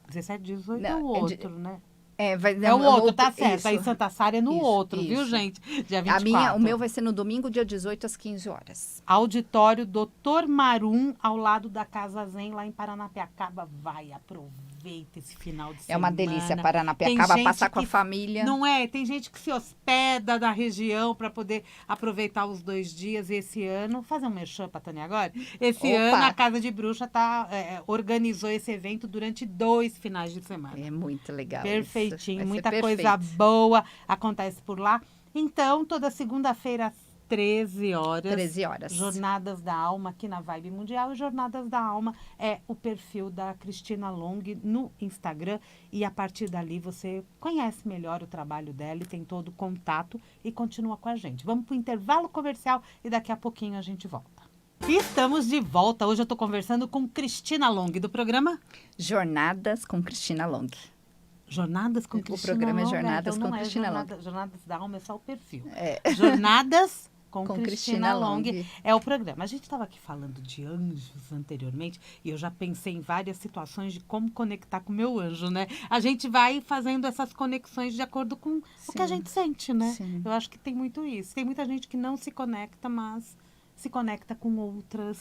[SPEAKER 1] 17, 18 é
[SPEAKER 2] Não,
[SPEAKER 1] o outro, né?
[SPEAKER 2] É
[SPEAKER 1] o outro, tá certo.
[SPEAKER 2] Isso.
[SPEAKER 1] Aí Santa Sara é no
[SPEAKER 2] Isso,
[SPEAKER 1] outro, viu,
[SPEAKER 2] isso.
[SPEAKER 1] gente? Dia 24.
[SPEAKER 2] O meu vai ser no domingo, dia 18, às 15 horas.
[SPEAKER 1] Auditório Dr. Marum, ao lado da Casa Zen, lá em Paranapiacaba. Vai, aproveita esse final de semana.
[SPEAKER 2] É uma delícia, Paranapiacaba, passar com a família.
[SPEAKER 1] Não é? Tem gente que se hospeda da região para poder aproveitar os 2 dias. Esse ano, fazer um merchan pra Tânia agora? Esse ano, a Casa de Bruxa organizou esse evento durante 2 finais de semana.
[SPEAKER 2] É muito legal.
[SPEAKER 1] Perfeitinho, muita coisa boa acontece por lá. Então, toda segunda-feira, 13 horas.
[SPEAKER 2] 13 horas.
[SPEAKER 1] Jornadas da Alma aqui na Vibe Mundial. E Jornadas da Alma é o perfil da Cristina Long no Instagram. E a partir dali você conhece melhor o trabalho dela e tem todo o contato e continua com a gente. Vamos para o intervalo comercial e daqui a pouquinho a gente volta. E estamos de volta. Hoje eu estou conversando com Cristina Long do programa
[SPEAKER 2] Jornadas com Cristina Long.
[SPEAKER 1] Jornadas com Cristina Long.
[SPEAKER 2] O programa é Jornadas
[SPEAKER 1] então
[SPEAKER 2] com Cristina Long.
[SPEAKER 1] Jornadas da Alma é só o perfil.
[SPEAKER 2] É.
[SPEAKER 1] Jornadas com
[SPEAKER 2] Com
[SPEAKER 1] Cristina
[SPEAKER 2] Cristina
[SPEAKER 1] Long
[SPEAKER 2] Long.
[SPEAKER 1] é o programa. A gente estava aqui falando de anjos anteriormente e eu já pensei em várias situações de como conectar com o meu anjo, né? A gente vai fazendo essas conexões de acordo com o que a
[SPEAKER 2] Sim.
[SPEAKER 1] gente sente, né?
[SPEAKER 2] Sim.
[SPEAKER 1] Eu acho que tem muito isso. Tem muita gente que não se conecta, mas se conecta com outras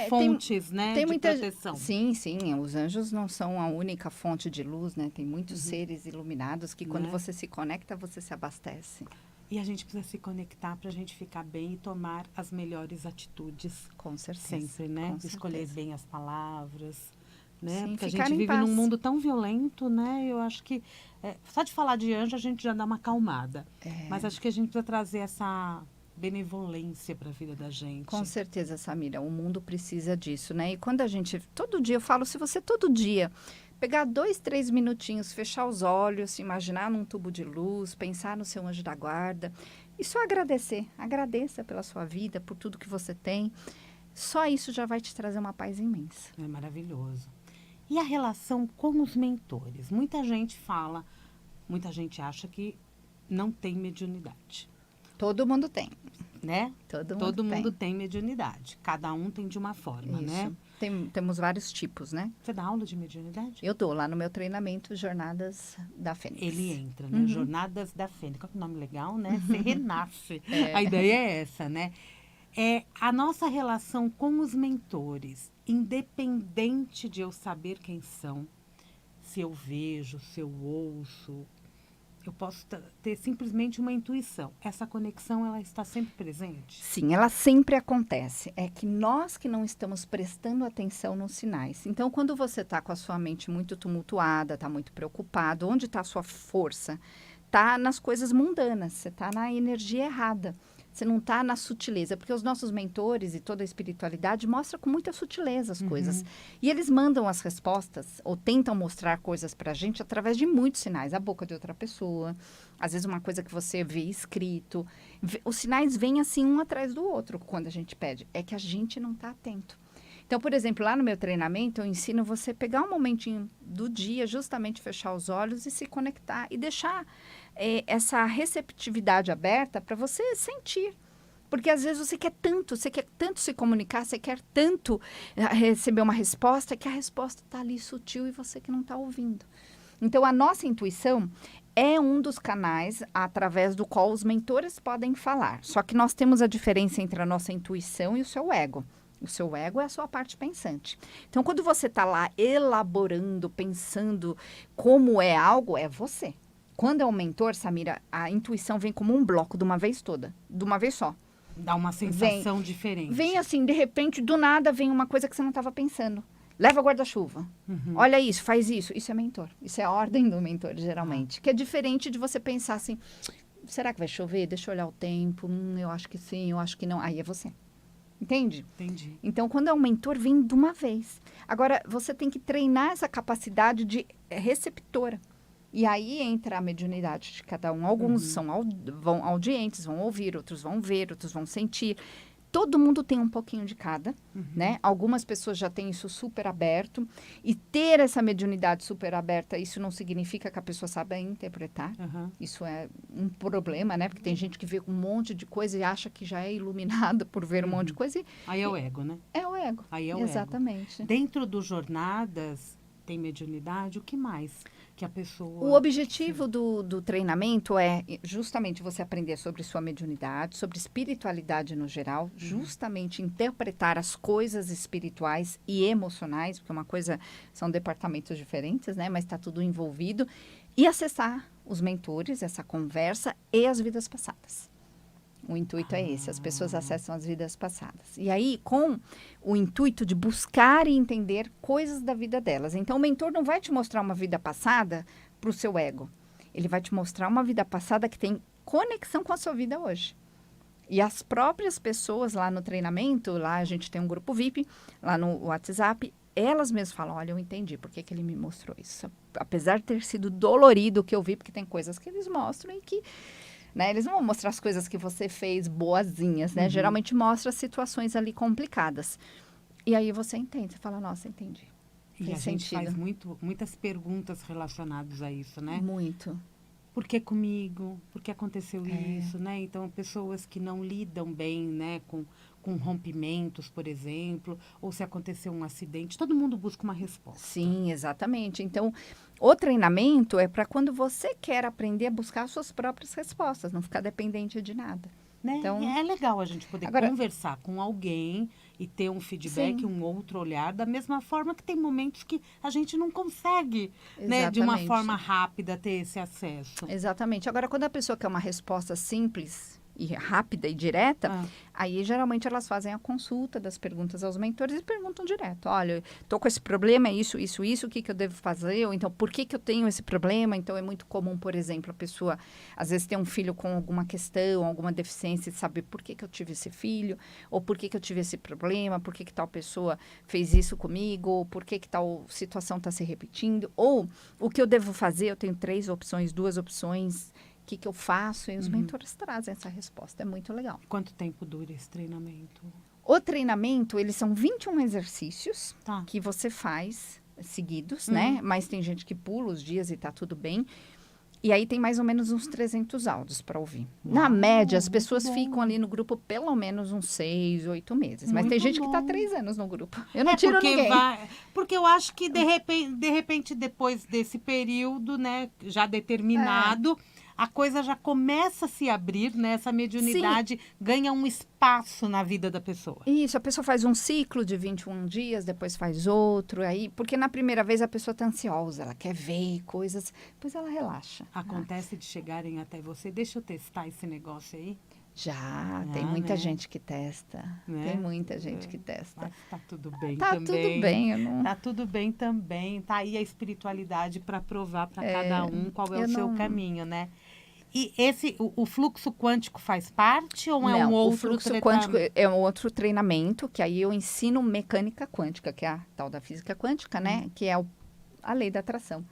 [SPEAKER 1] fontes, né?
[SPEAKER 2] Tem
[SPEAKER 1] de
[SPEAKER 2] muita
[SPEAKER 1] proteção.
[SPEAKER 2] Sim, sim. Os anjos não são a única fonte de luz, né? Tem muitos seres iluminados que quando
[SPEAKER 1] Né?
[SPEAKER 2] você se conecta, você se abastece.
[SPEAKER 1] E a gente precisa se conectar para a gente ficar bem e tomar as melhores atitudes.
[SPEAKER 2] Com certeza.
[SPEAKER 1] Sempre, né?
[SPEAKER 2] Com
[SPEAKER 1] Escolher
[SPEAKER 2] certeza.
[SPEAKER 1] bem as palavras, né?
[SPEAKER 2] Sim,
[SPEAKER 1] Porque a
[SPEAKER 2] ficar
[SPEAKER 1] gente
[SPEAKER 2] em
[SPEAKER 1] vive
[SPEAKER 2] paz.
[SPEAKER 1] num mundo tão violento, né? Eu acho que só de falar de anjo a gente já dá uma acalmada. Mas acho que a gente precisa trazer essa benevolência para a vida da gente.
[SPEAKER 2] Com certeza, Samira. O mundo precisa disso, né? E quando a gente... Todo dia, eu falo, se você todo dia pegar 2, 3 minutinhos, fechar os olhos, se imaginar num tubo de luz, pensar no seu anjo da guarda e só agradecer. Agradeça pela sua vida, por tudo que você tem. Só isso já vai te trazer uma paz imensa.
[SPEAKER 1] É maravilhoso. E a relação com os mentores? Muita gente fala, muita gente acha que não tem mediunidade,
[SPEAKER 2] Todo mundo tem.
[SPEAKER 1] né?
[SPEAKER 2] Todo
[SPEAKER 1] mundo tem mediunidade. Cada um tem de uma forma,
[SPEAKER 2] Isso.
[SPEAKER 1] né?
[SPEAKER 2] Temos vários tipos, né?
[SPEAKER 1] Você dá aula de mediunidade?
[SPEAKER 2] Eu dou lá no meu treinamento Jornadas da Fênix.
[SPEAKER 1] Ele entra, né?
[SPEAKER 2] Uhum.
[SPEAKER 1] Jornadas da Fênix. Qual que é o nome legal, né? Você renasce.
[SPEAKER 2] É.
[SPEAKER 1] A ideia é essa, né? É a nossa relação com os mentores, independente de eu saber quem são, se eu vejo, se eu ouço, eu posso ter simplesmente uma intuição. Essa conexão, ela está sempre presente?
[SPEAKER 2] Sim, ela sempre acontece. É que nós que não estamos prestando atenção nos sinais. Então, quando você está com a sua mente muito tumultuada, está muito preocupado, onde está a sua força? Está nas coisas mundanas, você está na energia errada. Você não está na sutileza, porque os nossos mentores e toda a espiritualidade mostra com muita sutileza as coisas. E eles mandam as respostas ou tentam mostrar coisas para a gente através de muitos sinais. A boca de outra pessoa, às vezes uma coisa que você vê escrito. Os sinais vêm assim um atrás do outro quando a gente pede. É que a gente não está atento. Então, por exemplo, lá no meu treinamento, eu ensino você pegar um momentinho do dia, justamente fechar os olhos e se conectar e deixar essa receptividade aberta para você sentir. Porque às vezes você quer tanto se comunicar, você quer tanto receber uma resposta, que a resposta está ali sutil e você que não está ouvindo. Então, a nossa intuição é um dos canais através do qual os mentores podem falar. Só que nós temos a diferença entre a nossa intuição e o seu ego. O seu ego é a sua parte pensante. Então, quando você está lá elaborando, pensando como é algo, é você. Quando é um mentor, Samira, a intuição vem como um bloco de uma vez toda, de uma vez só.
[SPEAKER 1] Dá uma sensação diferente.
[SPEAKER 2] Vem assim, de repente, do nada, vem uma coisa que você não estava pensando. Leva guarda-chuva. Olha isso, faz isso. Isso é mentor. Isso é a ordem do mentor, geralmente. Que é diferente de você pensar assim, será que vai chover? Deixa eu olhar o tempo. Eu acho que sim, eu acho que não. Aí é você. Entende?
[SPEAKER 1] Entendi.
[SPEAKER 2] Então, quando é um mentor, vem de uma vez. Agora, você tem que treinar essa capacidade de receptora. E aí entra a mediunidade de cada um. Alguns vão audientes, vão ouvir, outros vão ver, outros vão sentir. Todo mundo tem um pouquinho de cada, né? Algumas pessoas já têm isso super aberto. E ter essa mediunidade super aberta, isso não significa que a pessoa saiba interpretar. Isso é um problema, né? Porque tem gente que vê um monte de coisa e acha que já é iluminada por ver um monte de coisa.
[SPEAKER 1] Aí é o ego, né?
[SPEAKER 2] É o ego.
[SPEAKER 1] Aí é o
[SPEAKER 2] Exatamente.
[SPEAKER 1] ego. Dentro do Jornadas, tem mediunidade, o que mais que a pessoa...
[SPEAKER 2] O objetivo do treinamento é justamente você aprender sobre sua mediunidade, sobre espiritualidade no geral, justamente interpretar as coisas espirituais e emocionais, porque uma coisa são departamentos diferentes, né? Mas está tudo envolvido, e acessar os mentores, essa conversa e as vidas passadas. O intuito é esse, as pessoas acessam as vidas passadas. E aí, com o intuito de buscar e entender coisas da vida delas. Então, o mentor não vai te mostrar uma vida passada para o seu ego. Ele vai te mostrar uma vida passada que tem conexão com a sua vida hoje. E as próprias pessoas lá no treinamento, lá a gente tem um grupo VIP, lá no WhatsApp, elas mesmas falam, olha, eu entendi por que ele me mostrou isso. Apesar de ter sido dolorido o que eu vi, porque tem coisas que eles mostram e que, né, eles não vão mostrar as coisas que você fez boazinhas, né? Geralmente mostra situações ali complicadas. E aí você entende, você fala, nossa, entendi.
[SPEAKER 1] E
[SPEAKER 2] Fez
[SPEAKER 1] a gente
[SPEAKER 2] sentido.
[SPEAKER 1] faz muitas perguntas relacionadas a isso, né?
[SPEAKER 2] Muito.
[SPEAKER 1] Por que comigo? Por que aconteceu isso, né? Então, pessoas que não lidam bem, né, com rompimentos, por exemplo, ou se aconteceu um acidente, todo mundo busca uma resposta.
[SPEAKER 2] Sim, exatamente. Então, o treinamento é para quando você quer aprender a buscar suas próprias respostas, não ficar dependente de nada.
[SPEAKER 1] Né?
[SPEAKER 2] Então,
[SPEAKER 1] E é legal a gente poder
[SPEAKER 2] agora-
[SPEAKER 1] conversar com alguém e ter um feedback,
[SPEAKER 2] Sim.
[SPEAKER 1] um outro olhar, da mesma forma que tem momentos que a gente não consegue, né, de uma
[SPEAKER 2] Exatamente.
[SPEAKER 1] forma rápida ter esse acesso.
[SPEAKER 2] Exatamente. Agora, quando a pessoa quer uma resposta simples e rápida e direta,
[SPEAKER 1] Ah.
[SPEAKER 2] aí geralmente elas fazem a consulta das perguntas aos mentores e perguntam direto. Olha, estou com esse problema, é isso, o que eu devo fazer? Ou então, por que eu tenho esse problema? Então, é muito comum, por exemplo, a pessoa, às vezes, ter um filho com alguma questão, alguma deficiência e saber por que eu tive esse filho, ou por que eu tive esse problema, por que tal pessoa fez isso comigo, ou por que tal situação está se repetindo, ou o que eu devo fazer, eu tenho 3 opções, 2 opções, o que eu faço? E os mentores trazem essa resposta. É muito legal.
[SPEAKER 1] Quanto tempo dura esse treinamento?
[SPEAKER 2] O treinamento, eles são 21 exercícios
[SPEAKER 1] Tá.
[SPEAKER 2] que você faz seguidos, né? Mas tem gente que pula os dias e tá tudo bem. E aí tem mais ou menos uns 300 áudios para ouvir. Na média, as pessoas ficam ali no grupo pelo menos uns 6, 8 meses. Mas tem
[SPEAKER 1] Muito
[SPEAKER 2] gente que tá
[SPEAKER 1] bom.
[SPEAKER 2] 3 anos no grupo. Eu não tiro ninguém.
[SPEAKER 1] Porque eu acho que, de repente, depois desse período, né, já determinado, a coisa já começa a se abrir, né? Essa mediunidade ganha um espaço na vida da pessoa.
[SPEAKER 2] Isso, a pessoa faz um ciclo de 21 dias, depois faz outro, aí, porque na primeira vez a pessoa tá ansiosa, ela quer ver coisas, depois ela relaxa.
[SPEAKER 1] Acontece de chegarem até você, deixa eu testar esse negócio aí.
[SPEAKER 2] Já,
[SPEAKER 1] Ah,
[SPEAKER 2] tem muita
[SPEAKER 1] né?
[SPEAKER 2] gente que testa.
[SPEAKER 1] Né?
[SPEAKER 2] Tem muita gente que testa.
[SPEAKER 1] Mas tá tudo bem
[SPEAKER 2] Tá
[SPEAKER 1] também.
[SPEAKER 2] tudo bem, eu não...
[SPEAKER 1] Tá tudo bem também. Tá aí a espiritualidade para provar para cada um qual é o seu caminho, né? E o fluxo quântico faz parte ou é um
[SPEAKER 2] Não,
[SPEAKER 1] outro
[SPEAKER 2] o fluxo
[SPEAKER 1] tratamento?
[SPEAKER 2] quântico é um outro treinamento, que aí eu ensino mecânica quântica, que é a tal da física quântica, né? Que é a lei da atração.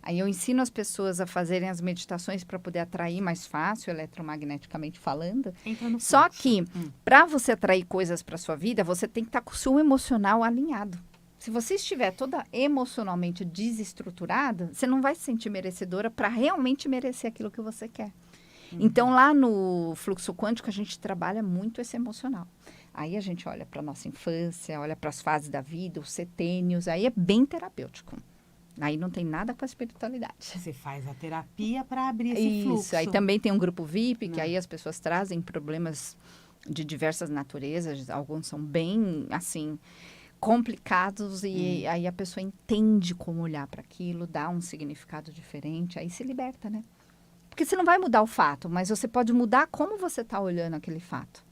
[SPEAKER 2] Aí eu ensino as pessoas a fazerem as meditações para poder atrair mais fácil, eletromagneticamente falando.
[SPEAKER 1] Entra no
[SPEAKER 2] Só
[SPEAKER 1] fluxo.
[SPEAKER 2] que, para você atrair coisas para sua vida, você tem que estar com o seu emocional alinhado. Se você estiver toda emocionalmente desestruturada, você não vai se sentir merecedora para realmente merecer aquilo que você quer. Então, lá no fluxo quântico, a gente trabalha muito esse emocional. Aí a gente olha para a nossa infância, olha para as fases da vida, os setênios, aí é bem terapêutico. Aí não tem nada com a espiritualidade.
[SPEAKER 1] Você faz a terapia para abrir esse fluxo.
[SPEAKER 2] Isso, aí também tem um grupo VIP, que aí as pessoas trazem problemas de diversas naturezas, alguns são bem, assim, complicados, e aí a pessoa entende como olhar para aquilo, dá um significado diferente, aí se liberta, né? Porque você não vai mudar o fato, mas você pode mudar como você está olhando aquele fato.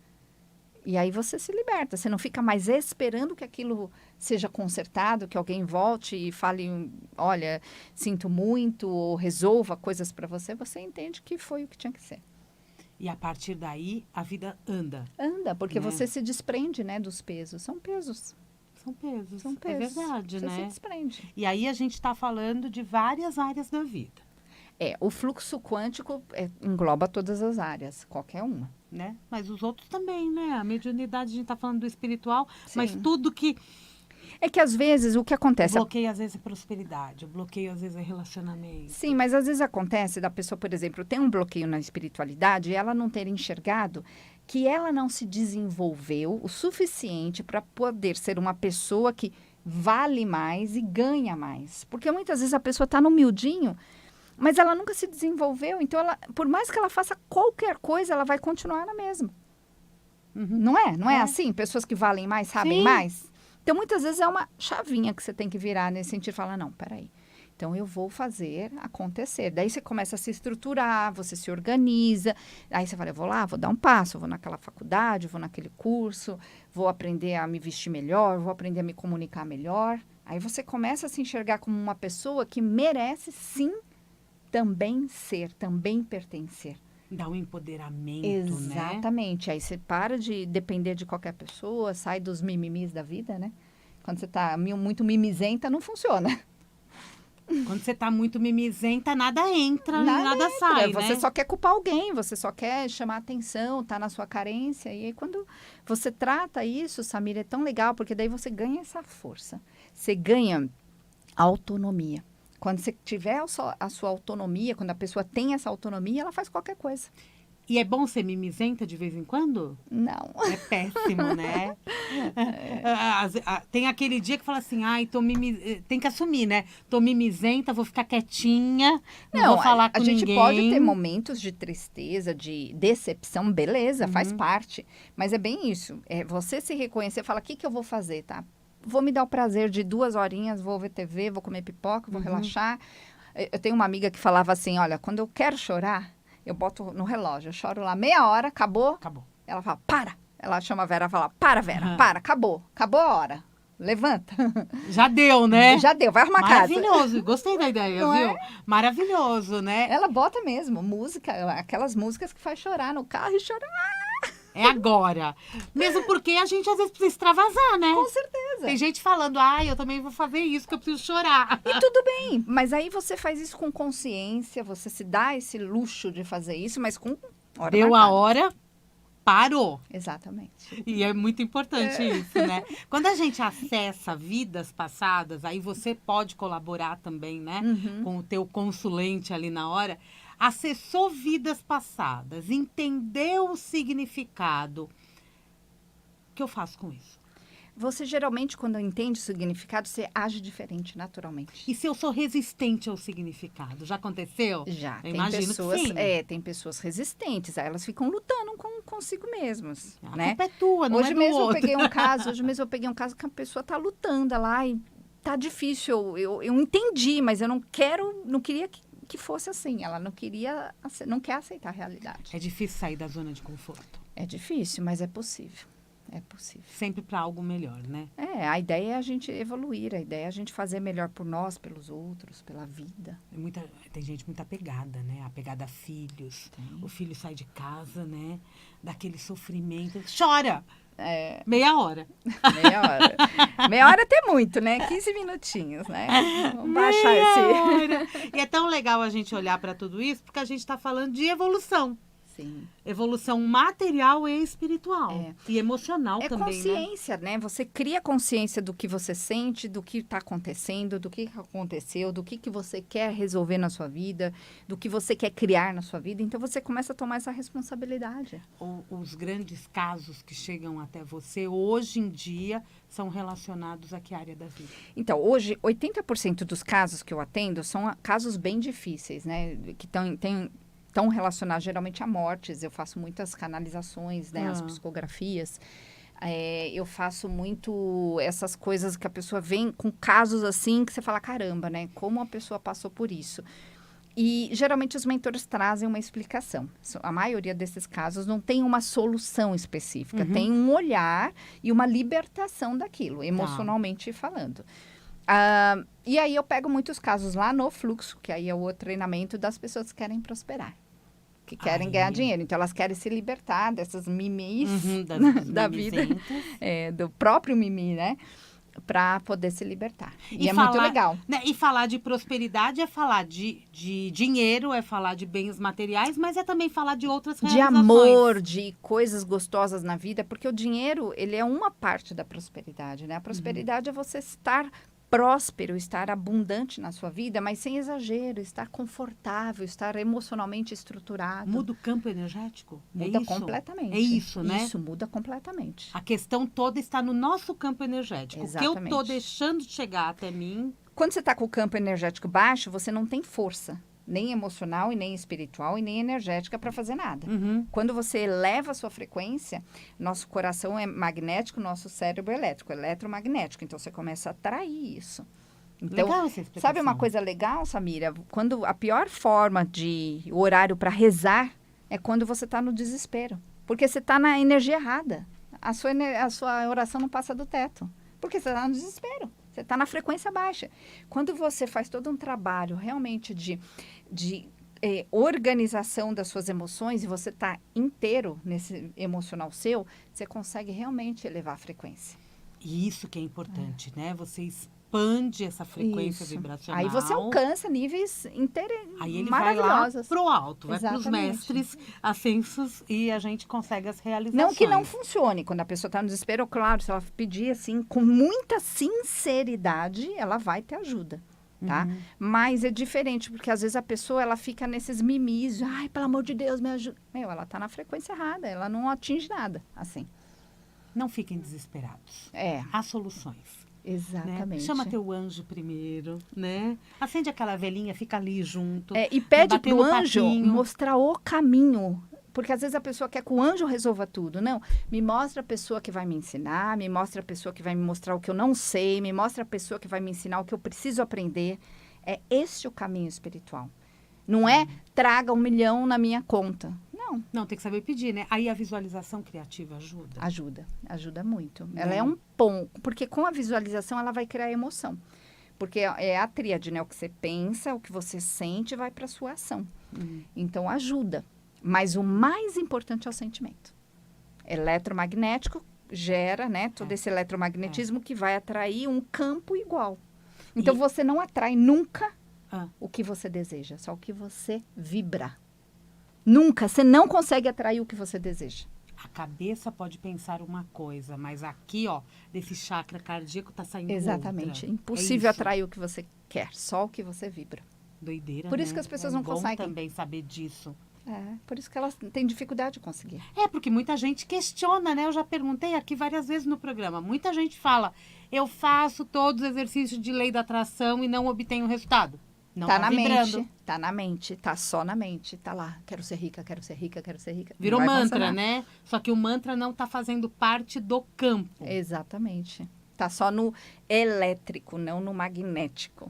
[SPEAKER 2] E aí você se liberta, você não fica mais esperando que aquilo seja consertado, que alguém volte e fale, olha, sinto muito, ou resolva coisas para você, você entende que foi o que tinha que ser.
[SPEAKER 1] E a partir daí, a vida anda.
[SPEAKER 2] Anda, porque
[SPEAKER 1] Né?
[SPEAKER 2] você se desprende, né, dos pesos. São pesos.
[SPEAKER 1] São pesos.
[SPEAKER 2] São pesos.
[SPEAKER 1] É verdade,
[SPEAKER 2] Você
[SPEAKER 1] né?
[SPEAKER 2] se desprende.
[SPEAKER 1] E aí a gente está falando de várias áreas da vida.
[SPEAKER 2] O fluxo quântico engloba todas as áreas, qualquer uma.
[SPEAKER 1] Né? Mas os outros também, né? A mediunidade, a gente está falando do espiritual,
[SPEAKER 2] Sim.
[SPEAKER 1] mas tudo que
[SPEAKER 2] É que às vezes o que acontece...
[SPEAKER 1] bloqueia às vezes é prosperidade, o bloqueio às vezes é relacionamento.
[SPEAKER 2] Sim, mas às vezes acontece da pessoa, por exemplo, ter um bloqueio na espiritualidade e ela não ter enxergado que ela não se desenvolveu o suficiente para poder ser uma pessoa que vale mais e ganha mais. Porque muitas vezes a pessoa está no miudinho, mas ela nunca se desenvolveu. Então, ela, por mais que ela faça qualquer coisa, ela vai continuar na mesma. Não é? Não é assim? Pessoas que valem mais, sabem
[SPEAKER 1] Sim.
[SPEAKER 2] mais? Então, muitas vezes é uma chavinha que você tem que virar nesse sentido. Falar, não, peraí. Então, eu vou fazer acontecer. Daí, você começa a se estruturar, você se organiza. Aí, você fala, eu vou lá, vou dar um passo. Eu vou naquela faculdade, vou naquele curso. Vou aprender a me vestir melhor, vou aprender a me comunicar melhor. Aí, você começa a se enxergar como uma pessoa que merece, sim, também ser, também pertencer.
[SPEAKER 1] Dá um empoderamento, né?
[SPEAKER 2] Exatamente. Aí você para de depender de qualquer pessoa, sai dos mimimis da vida, né? Quando você tá muito mimizenta, não funciona.
[SPEAKER 1] Quando você tá muito mimizenta, nada entra e nada sai, né?
[SPEAKER 2] Você só quer culpar alguém, você só quer chamar atenção, tá na sua carência. E aí, quando você trata isso, Samira, é tão legal, porque daí você ganha essa força. Você ganha autonomia. Quando você tiver a sua autonomia, quando a pessoa tem essa autonomia, ela faz qualquer coisa.
[SPEAKER 1] E é bom ser mimizenta de vez em quando?
[SPEAKER 2] Não.
[SPEAKER 1] É péssimo, né? Tem aquele dia que fala assim, ai, tem que assumir, né? Tô mimizenta, vou ficar quietinha, não vou falar com ninguém.
[SPEAKER 2] A gente pode ter momentos de tristeza, de decepção, beleza, faz parte. Mas é bem isso. É você se reconhecer, falar, o que eu vou fazer, tá? Vou me dar o prazer de 2 horinhas, vou ver TV, vou comer pipoca, vou relaxar. Eu tenho uma amiga que falava assim, olha, quando eu quero chorar, eu boto no relógio, eu choro lá meia hora, acabou. Ela fala, para. Ela chama a Vera e fala, para, Vera, para, acabou a hora. Levanta.
[SPEAKER 1] Já deu, né?
[SPEAKER 2] Já deu, vai arrumar casa.
[SPEAKER 1] Maravilhoso, gostei da ideia,
[SPEAKER 2] não
[SPEAKER 1] viu?
[SPEAKER 2] É?
[SPEAKER 1] Maravilhoso, né?
[SPEAKER 2] Ela bota mesmo música, aquelas músicas que faz chorar no carro e chorar.
[SPEAKER 1] É agora. Mesmo porque a gente às vezes precisa extravasar, né?
[SPEAKER 2] Com certeza.
[SPEAKER 1] Tem gente falando, eu também vou fazer isso, que eu preciso chorar.
[SPEAKER 2] E tudo bem, mas aí você faz isso com consciência, você se dá esse luxo de fazer isso, mas com hora
[SPEAKER 1] Deu
[SPEAKER 2] marcada.
[SPEAKER 1] a hora, parou.
[SPEAKER 2] Exatamente.
[SPEAKER 1] E é muito importante isso, né? Quando a gente acessa vidas passadas, aí você pode colaborar também, né? Com o teu consulente ali na hora. Acessou vidas passadas, entendeu o significado. O que eu faço com isso?
[SPEAKER 2] Você geralmente, quando entende o significado, você age diferente, naturalmente.
[SPEAKER 1] E se eu sou resistente ao significado? Já aconteceu?
[SPEAKER 2] Já.
[SPEAKER 1] Eu imagino
[SPEAKER 2] pessoas,
[SPEAKER 1] que sim.
[SPEAKER 2] tem pessoas resistentes, aí elas ficam lutando consigo mesmas,
[SPEAKER 1] A
[SPEAKER 2] né?
[SPEAKER 1] culpa é tua, não
[SPEAKER 2] hoje
[SPEAKER 1] é do
[SPEAKER 2] mesmo
[SPEAKER 1] outro.
[SPEAKER 2] Hoje mesmo eu peguei um caso que a pessoa tá lutando lá e tá difícil. Eu entendi, mas eu não queria que fosse assim. Ela não quer aceitar a realidade.
[SPEAKER 1] É difícil sair da zona de conforto.
[SPEAKER 2] É difícil, mas é possível. É possível.
[SPEAKER 1] Sempre para algo melhor, né?
[SPEAKER 2] A ideia é a gente evoluir, a ideia é a gente fazer melhor por nós, pelos outros, pela vida.
[SPEAKER 1] Tem gente muito apegada, né? Apegada a filhos. O filho sai de casa, né? Daquele sofrimento. Chora! Meia hora.
[SPEAKER 2] Meia hora até muito, né? 15 minutinhos, né? Vamos baixar esse...
[SPEAKER 1] E é tão legal a gente olhar para tudo isso, porque a gente está falando de evolução.
[SPEAKER 2] Sim.
[SPEAKER 1] Evolução material e espiritual. E emocional também,
[SPEAKER 2] consciência, né? Você cria consciência do que você sente, do que está acontecendo, do que aconteceu, do que você quer resolver na sua vida, do que você quer criar na sua vida. Então, você começa a tomar essa responsabilidade.
[SPEAKER 1] Os grandes casos que chegam até você, hoje em dia, são relacionados a que área da vida?
[SPEAKER 2] Então, hoje, 80% dos casos que eu atendo são casos bem difíceis, né? Que estão relacionados geralmente a mortes. Eu faço muitas canalizações, né? As psicografias. Eu faço muito essas coisas que a pessoa vem com casos assim que você fala, caramba, né? Como a pessoa passou por isso. E geralmente os mentores trazem uma explicação. A maioria desses casos não tem uma solução específica. Tem um olhar e uma libertação daquilo, emocionalmente falando. E aí eu pego muitos casos lá no fluxo, que aí é o treinamento das pessoas que querem prosperar, que querem ganhar dinheiro. Então, elas querem se libertar dessas mimis da vida, do próprio mimi, né? Para poder se libertar. E é muito legal.
[SPEAKER 1] Né, e falar de prosperidade é falar de dinheiro, é falar de bens materiais, mas é também falar de outras realizações.
[SPEAKER 2] De amor, de coisas gostosas na vida, porque o dinheiro, ele é uma parte da prosperidade, né? A prosperidade é você estar próspero, estar abundante na sua vida, mas sem exagero, estar confortável, estar emocionalmente estruturado.
[SPEAKER 1] Muda o campo energético?
[SPEAKER 2] Muda completamente.
[SPEAKER 1] É isso, né?
[SPEAKER 2] Isso, muda completamente.
[SPEAKER 1] A questão toda está no nosso campo energético.
[SPEAKER 2] Exatamente.
[SPEAKER 1] O que eu estou deixando de chegar até mim...
[SPEAKER 2] Quando você está com o campo energético baixo, você não tem força, nem emocional, e nem espiritual, e nem energética para fazer nada. Quando você eleva a sua frequência, nosso coração é magnético, nosso cérebro é elétrico, eletromagnético. Então, você começa a atrair isso. Então,
[SPEAKER 1] legal essa explicação.
[SPEAKER 2] Sabe uma coisa legal, Samira? Quando a pior forma de horário para rezar é quando você está no desespero. Porque você está na energia errada. A sua oração não passa do teto. Porque você está no desespero. Você está na frequência baixa. Quando você faz todo um trabalho realmente de organização das suas emoções e você está inteiro nesse emocional seu, você consegue realmente elevar a frequência.
[SPEAKER 1] E isso que é importante, né? Você expande essa frequência
[SPEAKER 2] Isso.
[SPEAKER 1] vibracional.
[SPEAKER 2] Aí você alcança níveis
[SPEAKER 1] Aí ele vai lá
[SPEAKER 2] maravilhosos.
[SPEAKER 1] pro alto, vai para os
[SPEAKER 2] Exatamente.
[SPEAKER 1] mestres ascensos e a gente consegue as realizações.
[SPEAKER 2] Não que não funcione. Quando a pessoa está no desespero, claro, se ela pedir assim, com muita sinceridade, ela vai ter ajuda. Tá?
[SPEAKER 1] Uhum.
[SPEAKER 2] Mas é diferente, porque às vezes a pessoa ela fica nesses mimis, ai, pelo amor de Deus, me ajuda. Meu, ela tá na frequência errada, ela não atinge nada, assim.
[SPEAKER 1] Não fiquem desesperados.
[SPEAKER 2] É,
[SPEAKER 1] Há soluções. Né?
[SPEAKER 2] exatamente.
[SPEAKER 1] Chama teu anjo primeiro, né? Acende aquela velhinha, fica ali junto.
[SPEAKER 2] E pede
[SPEAKER 1] bater
[SPEAKER 2] pro
[SPEAKER 1] no
[SPEAKER 2] anjo
[SPEAKER 1] patinho.
[SPEAKER 2] mostrar o caminho. Porque às vezes a pessoa quer que o anjo resolva tudo. Não, me mostra a pessoa que vai me ensinar, me mostra a pessoa que vai me mostrar o que eu não sei, me mostra a pessoa que vai me ensinar o que eu preciso aprender. É esse o caminho espiritual. Não é traga 1 milhão na minha conta. Não,
[SPEAKER 1] Não, tem que saber pedir, né? Aí a visualização criativa ajuda.
[SPEAKER 2] ajuda muito.
[SPEAKER 1] Né?
[SPEAKER 2] Ela é um ponto, porque com a visualização ela vai criar emoção. Porque é a tríade, né? O que você pensa, o que você sente vai para sua ação. Então ajuda. Mas o mais importante é o sentimento. Eletromagnético gera, né, todo esse eletromagnetismo que vai atrair um campo igual. Então você não atrai nunca o que você deseja, só o que você vibra. Nunca, você não consegue atrair o que você deseja.
[SPEAKER 1] A cabeça pode pensar uma coisa, mas aqui, ó, desse chakra cardíaco tá saindo
[SPEAKER 2] Exatamente.
[SPEAKER 1] outra.
[SPEAKER 2] Impossível
[SPEAKER 1] É isso.
[SPEAKER 2] atrair o que você quer, só o que você vibra.
[SPEAKER 1] Doideira,
[SPEAKER 2] Por isso
[SPEAKER 1] né?
[SPEAKER 2] que as pessoas
[SPEAKER 1] É
[SPEAKER 2] não
[SPEAKER 1] bom
[SPEAKER 2] conseguem.
[SPEAKER 1] também saber disso.
[SPEAKER 2] Por isso que elas têm dificuldade de conseguir.
[SPEAKER 1] É, porque muita gente questiona, né? Eu já perguntei aqui várias vezes no programa. Muita gente fala, eu faço todos os exercícios de lei da atração e não obtenho resultado. Não
[SPEAKER 2] Tá
[SPEAKER 1] tá
[SPEAKER 2] na
[SPEAKER 1] vibrando.
[SPEAKER 2] mente, tá na mente, tá só na mente, tá lá. Quero ser rica, quero ser rica, quero ser rica.
[SPEAKER 1] Virou
[SPEAKER 2] Não vai
[SPEAKER 1] mantra,
[SPEAKER 2] funcionar.
[SPEAKER 1] né? Só que o mantra não tá fazendo parte do campo.
[SPEAKER 2] Exatamente. Tá só no elétrico, não no magnético.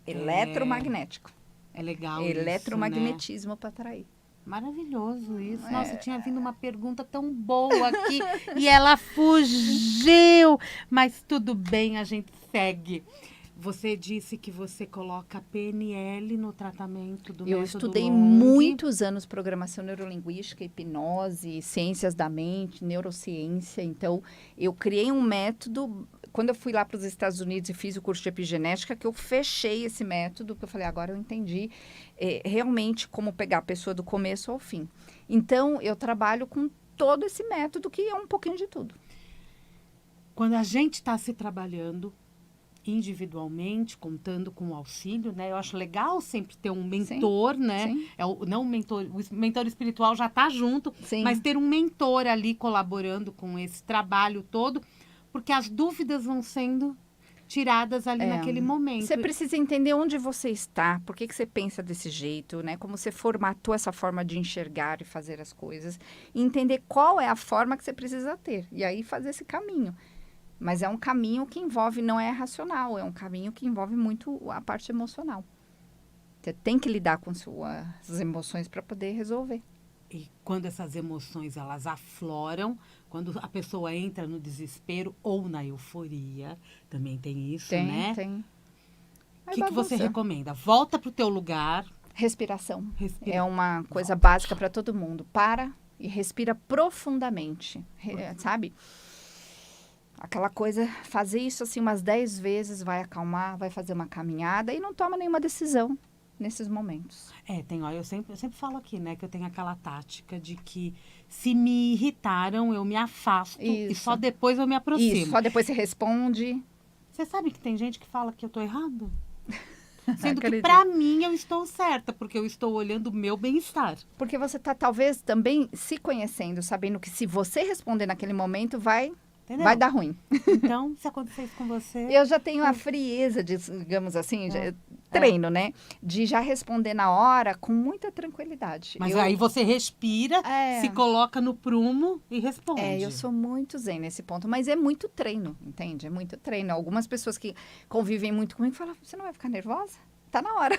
[SPEAKER 2] Eletromagnético.
[SPEAKER 1] É legal isso, né?
[SPEAKER 2] Eletromagnetismo para atrair.
[SPEAKER 1] Maravilhoso isso. Nossa, tinha vindo uma pergunta tão boa aqui e ela fugiu. Mas tudo bem, a gente segue. Você disse que você coloca PNL no tratamento do
[SPEAKER 2] Eu
[SPEAKER 1] método
[SPEAKER 2] estudei
[SPEAKER 1] Long.
[SPEAKER 2] muitos anos programação neurolinguística, hipnose, ciências da mente, neurociência. Então, eu criei um método. Quando eu fui lá para os Estados Unidos e fiz o curso de epigenética, que eu fechei esse método, que eu falei, agora eu entendi realmente como pegar a pessoa do começo ao fim. Então, eu trabalho com todo esse método, que é um pouquinho de tudo.
[SPEAKER 1] Quando a gente está se trabalhando individualmente, contando com o auxílio, né? Eu acho legal sempre ter um mentor, né?
[SPEAKER 2] Sim.
[SPEAKER 1] Não um mentor, o mentor espiritual já está junto,
[SPEAKER 2] Sim.
[SPEAKER 1] mas ter um mentor ali colaborando com esse trabalho todo, porque as dúvidas vão sendo tiradas ali naquele momento.
[SPEAKER 2] Você precisa entender onde você está, por que você pensa desse jeito, né? Como você formatou essa forma de enxergar e fazer as coisas. E entender qual é a forma que você precisa ter. E aí fazer esse caminho. Mas é um caminho que envolve, não é racional, é um caminho que envolve muito a parte emocional. Você tem que lidar com suas emoções para poder resolver.
[SPEAKER 1] E quando essas emoções, elas afloram, quando a pessoa entra no desespero ou na euforia, também tem isso, né?
[SPEAKER 2] Tem.
[SPEAKER 1] O que você recomenda? Volta pro teu lugar.
[SPEAKER 2] Respiração.
[SPEAKER 1] Respira.
[SPEAKER 2] É uma coisa básica para todo mundo. Para e respira profundamente, sabe? Aquela coisa, fazer isso assim umas 10 vezes, vai acalmar, vai fazer uma caminhada e não toma nenhuma decisão nesses momentos.
[SPEAKER 1] Eu sempre falo aqui, né, que eu tenho aquela tática de que se me irritaram, eu me afasto e só depois eu me aproximo.
[SPEAKER 2] Isso, só depois você responde.
[SPEAKER 1] Você sabe que tem gente que fala que eu tô errado? Sendo que pra mim eu estou certa, porque eu estou olhando o meu bem-estar.
[SPEAKER 2] Porque você tá talvez também se conhecendo, sabendo que se você responder naquele momento, vai dar ruim.
[SPEAKER 1] Então, se acontecer isso com você...
[SPEAKER 2] Eu já tenho a frieza, digamos assim, treino, né? De já responder na hora com muita tranquilidade.
[SPEAKER 1] Mas aí você respira, se coloca no prumo e responde.
[SPEAKER 2] Eu sou muito zen nesse ponto, mas é muito treino, entende? É muito treino. Algumas pessoas que convivem muito comigo falam, você não vai ficar nervosa? Tá na hora.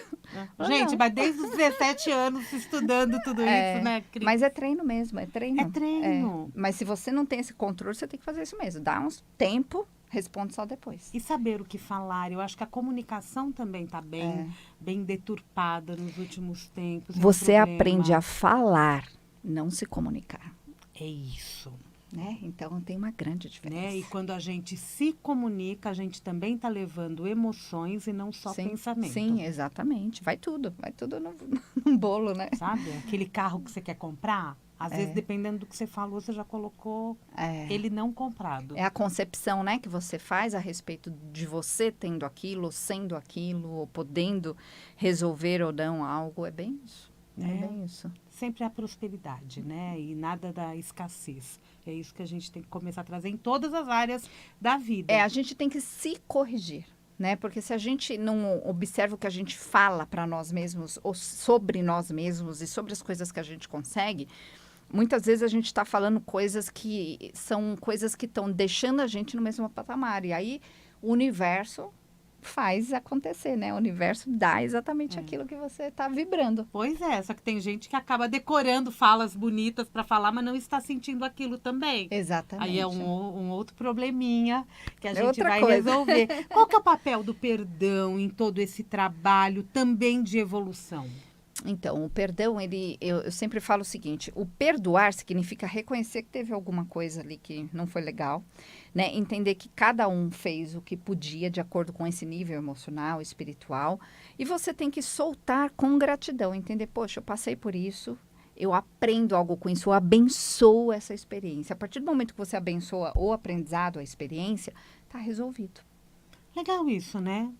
[SPEAKER 1] Gente, mas desde os 17 anos estudando tudo isso, né, Cris?
[SPEAKER 2] Mas é treino mesmo, é treino.
[SPEAKER 1] É treino.
[SPEAKER 2] Mas se você não tem esse controle, você tem que fazer isso mesmo. Dá uns tempo respondo só depois.
[SPEAKER 1] E saber o que falar. Eu acho que a comunicação também está bem deturpada nos últimos tempos.
[SPEAKER 2] Você aprende a falar, não se comunicar.
[SPEAKER 1] É isso.
[SPEAKER 2] Né? Então, tem uma grande diferença.
[SPEAKER 1] Né? E quando a gente se comunica, a gente também está levando emoções e não só pensamento.
[SPEAKER 2] Sim, exatamente. Vai tudo num bolo, né?
[SPEAKER 1] Sabe? Aquele carro que você quer comprar, às vezes, dependendo do que você falou, você já colocou ele não comprado.
[SPEAKER 2] É a concepção, né, que você faz a respeito de você tendo aquilo, ou sendo aquilo, ou podendo resolver ou não algo. É bem isso. É bem isso.
[SPEAKER 1] Sempre a prosperidade, né? E nada da escassez. É isso que a gente tem que começar a trazer em todas as áreas da vida.
[SPEAKER 2] A gente tem que se corrigir, né? Porque se a gente não observa o que a gente fala para nós mesmos, ou sobre nós mesmos e sobre as coisas que a gente consegue, muitas vezes a gente está falando coisas que são coisas que estão deixando a gente no mesmo patamar. E aí o universo faz acontecer, né? O universo dá exatamente aquilo que você está vibrando.
[SPEAKER 1] Pois é, só que tem gente que acaba decorando falas bonitas para falar, mas não está sentindo aquilo também.
[SPEAKER 2] Exatamente.
[SPEAKER 1] Aí é um outro probleminha que a gente vai
[SPEAKER 2] coisa.
[SPEAKER 1] resolver. Qual que é o papel do perdão em todo esse trabalho também de evolução?
[SPEAKER 2] Então, o perdão, eu sempre falo o seguinte, o perdoar significa reconhecer que teve alguma coisa ali que não foi legal, né? Entender que cada um fez o que podia de acordo com esse nível emocional, espiritual, e você tem que soltar com gratidão, entender, poxa, eu passei por isso, eu aprendo algo com isso, eu abençoo essa experiência. A partir do momento que você abençoa o aprendizado, a experiência, está resolvido.
[SPEAKER 1] Legal isso, né?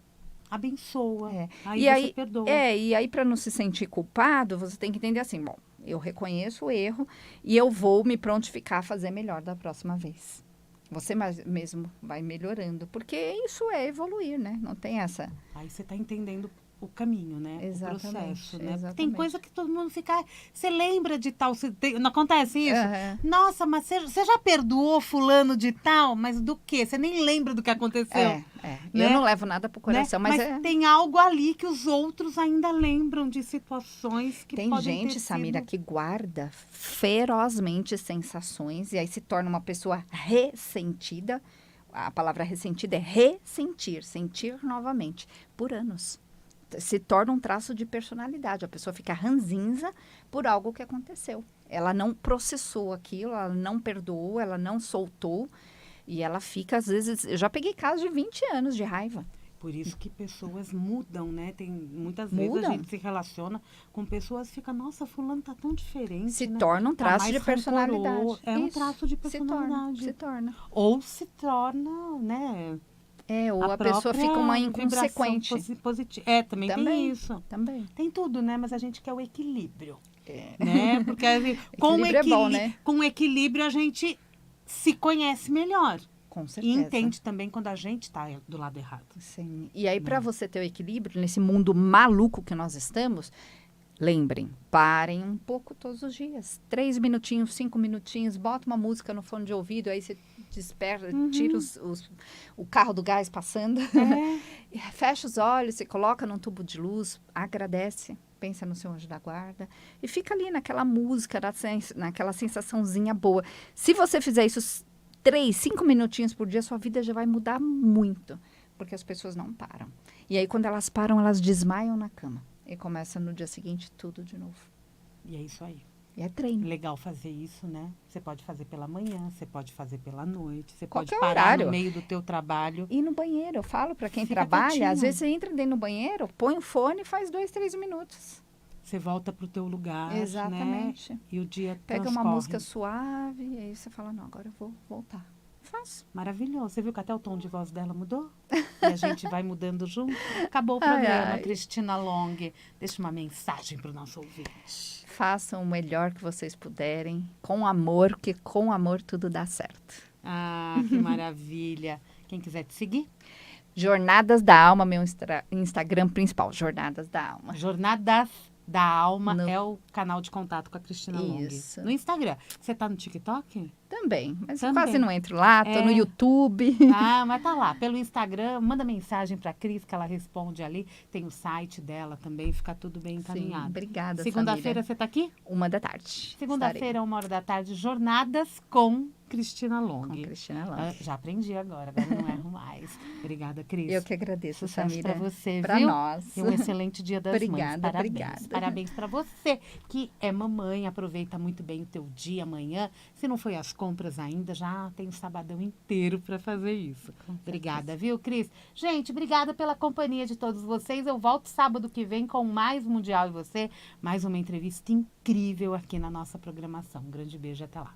[SPEAKER 1] Abençoa. Aí
[SPEAKER 2] e
[SPEAKER 1] você perdoa.
[SPEAKER 2] E aí para não se sentir culpado, você tem que entender assim, bom, eu reconheço o erro e eu vou me prontificar a fazer melhor da próxima vez. Você mesmo vai melhorando, porque isso é evoluir, né? Não tem essa...
[SPEAKER 1] Aí você está entendendo o caminho, né?
[SPEAKER 2] Exatamente,
[SPEAKER 1] o processo, né?
[SPEAKER 2] exatamente.
[SPEAKER 1] Tem coisa que todo mundo fica... Você lembra de tal... Não acontece isso? Nossa, mas você já perdoou fulano de tal? Mas do quê? Você nem lembra do que aconteceu.
[SPEAKER 2] Né? Eu não levo nada pro coração,
[SPEAKER 1] né? Mas tem algo ali que os outros ainda lembram de situações que
[SPEAKER 2] tem
[SPEAKER 1] podem
[SPEAKER 2] gente,
[SPEAKER 1] ter sido...
[SPEAKER 2] Samira, que guarda ferozmente sensações e aí se torna uma pessoa ressentida. A palavra ressentida é ressentir, sentir novamente, por anos. Se torna um traço de personalidade. A pessoa fica ranzinza por algo que aconteceu. Ela não processou aquilo, ela não perdoou, ela não soltou. E ela fica, às vezes... Eu já peguei casos de 20 anos de raiva.
[SPEAKER 1] Por isso que pessoas mudam, né? Muitas vezes a gente se relaciona com pessoas e fica, nossa, fulano tá tão diferente,
[SPEAKER 2] Se
[SPEAKER 1] né?
[SPEAKER 2] torna um traço de personalidade.
[SPEAKER 1] Um traço de personalidade.
[SPEAKER 2] Se torna.
[SPEAKER 1] Ou se torna, né?
[SPEAKER 2] Ou a pessoa fica uma inconsequente.
[SPEAKER 1] Também tem isso.
[SPEAKER 2] Também.
[SPEAKER 1] Tem tudo, né? Mas a gente quer o equilíbrio. Né? Porque
[SPEAKER 2] é bom, né?
[SPEAKER 1] Com equilíbrio a gente se conhece melhor.
[SPEAKER 2] Com certeza.
[SPEAKER 1] E entende também quando a gente está do lado errado.
[SPEAKER 2] Sim. E aí, para você ter o equilíbrio nesse mundo maluco que nós estamos, lembrem, parem um pouco todos os dias. 3 minutinhos, 5 minutinhos, bota uma música no fone de ouvido, aí você desperta, tira o carro do gás passando, fecha os olhos, você coloca num tubo de luz, agradece, pensa no seu anjo da guarda e fica ali naquela música, naquela sensaçãozinha boa. Se você fizer isso 3, 5 minutinhos por dia, sua vida já vai mudar muito, porque as pessoas não param. E aí, quando elas param, elas desmaiam na cama. E começa no dia seguinte tudo de novo.
[SPEAKER 1] E é isso aí.
[SPEAKER 2] E é treino.
[SPEAKER 1] Legal fazer isso, né? Você pode fazer pela manhã, você pode fazer pela noite, você
[SPEAKER 2] Qualquer
[SPEAKER 1] pode parar
[SPEAKER 2] horário.
[SPEAKER 1] no meio do teu trabalho.
[SPEAKER 2] E no banheiro, eu falo para quem
[SPEAKER 1] Fica
[SPEAKER 2] trabalha,
[SPEAKER 1] quietinho.
[SPEAKER 2] às vezes você entra dentro do banheiro, põe o fone e faz 2, 3 minutos.
[SPEAKER 1] Você volta pro teu lugar,
[SPEAKER 2] Exatamente.
[SPEAKER 1] né? E o dia
[SPEAKER 2] Pega
[SPEAKER 1] transcorre.
[SPEAKER 2] uma música suave e aí você fala, não, agora eu vou voltar. Faço.
[SPEAKER 1] Maravilhoso. Você viu que até o tom de voz dela mudou? E a gente vai mudando junto. Acabou o programa, Cristina Long. Deixa uma mensagem para o nosso ouvinte.
[SPEAKER 2] Façam o melhor que vocês puderem, com amor, que com amor tudo dá certo.
[SPEAKER 1] Ah, que maravilha. Quem quiser te seguir?
[SPEAKER 2] Jornadas da Alma, meu Instagram principal, Jornadas da Alma.
[SPEAKER 1] Jornadas da Alma é o canal de contato com a Cristina Long.
[SPEAKER 2] Isso.
[SPEAKER 1] No Instagram. Você tá no TikTok?
[SPEAKER 2] Também, mas eu
[SPEAKER 1] Também.
[SPEAKER 2] quase não entro lá, tô no YouTube.
[SPEAKER 1] Ah, mas tá lá, pelo Instagram, manda mensagem pra Cris que ela responde ali. Tem o site dela também, fica tudo bem
[SPEAKER 2] Sim,
[SPEAKER 1] encaminhado.
[SPEAKER 2] obrigada,
[SPEAKER 1] Segunda-feira
[SPEAKER 2] Samira.
[SPEAKER 1] você tá aqui?
[SPEAKER 2] 1h da tarde.
[SPEAKER 1] Segunda-feira, 1h da tarde, Jornadas com Cristina Long.
[SPEAKER 2] Com Cristina Long.
[SPEAKER 1] Já aprendi agora não erro mais. Obrigada, Cris.
[SPEAKER 2] Eu que agradeço,
[SPEAKER 1] Sucesso
[SPEAKER 2] Samira.
[SPEAKER 1] pra você,
[SPEAKER 2] Pra
[SPEAKER 1] viu?
[SPEAKER 2] nós.
[SPEAKER 1] E um excelente Dia das Mães.
[SPEAKER 2] Obrigada,
[SPEAKER 1] Parabéns.
[SPEAKER 2] obrigada.
[SPEAKER 1] Parabéns pra você, que é mamãe. Aproveita muito bem o teu dia amanhã. Se não foi às compras ainda, já tem o sabadão inteiro pra fazer isso. Obrigada, viu, Cris? Gente, obrigada pela companhia de todos vocês. Eu volto sábado que vem com mais Mundial e Você, mais uma entrevista incrível aqui na nossa programação. Um grande beijo, até lá.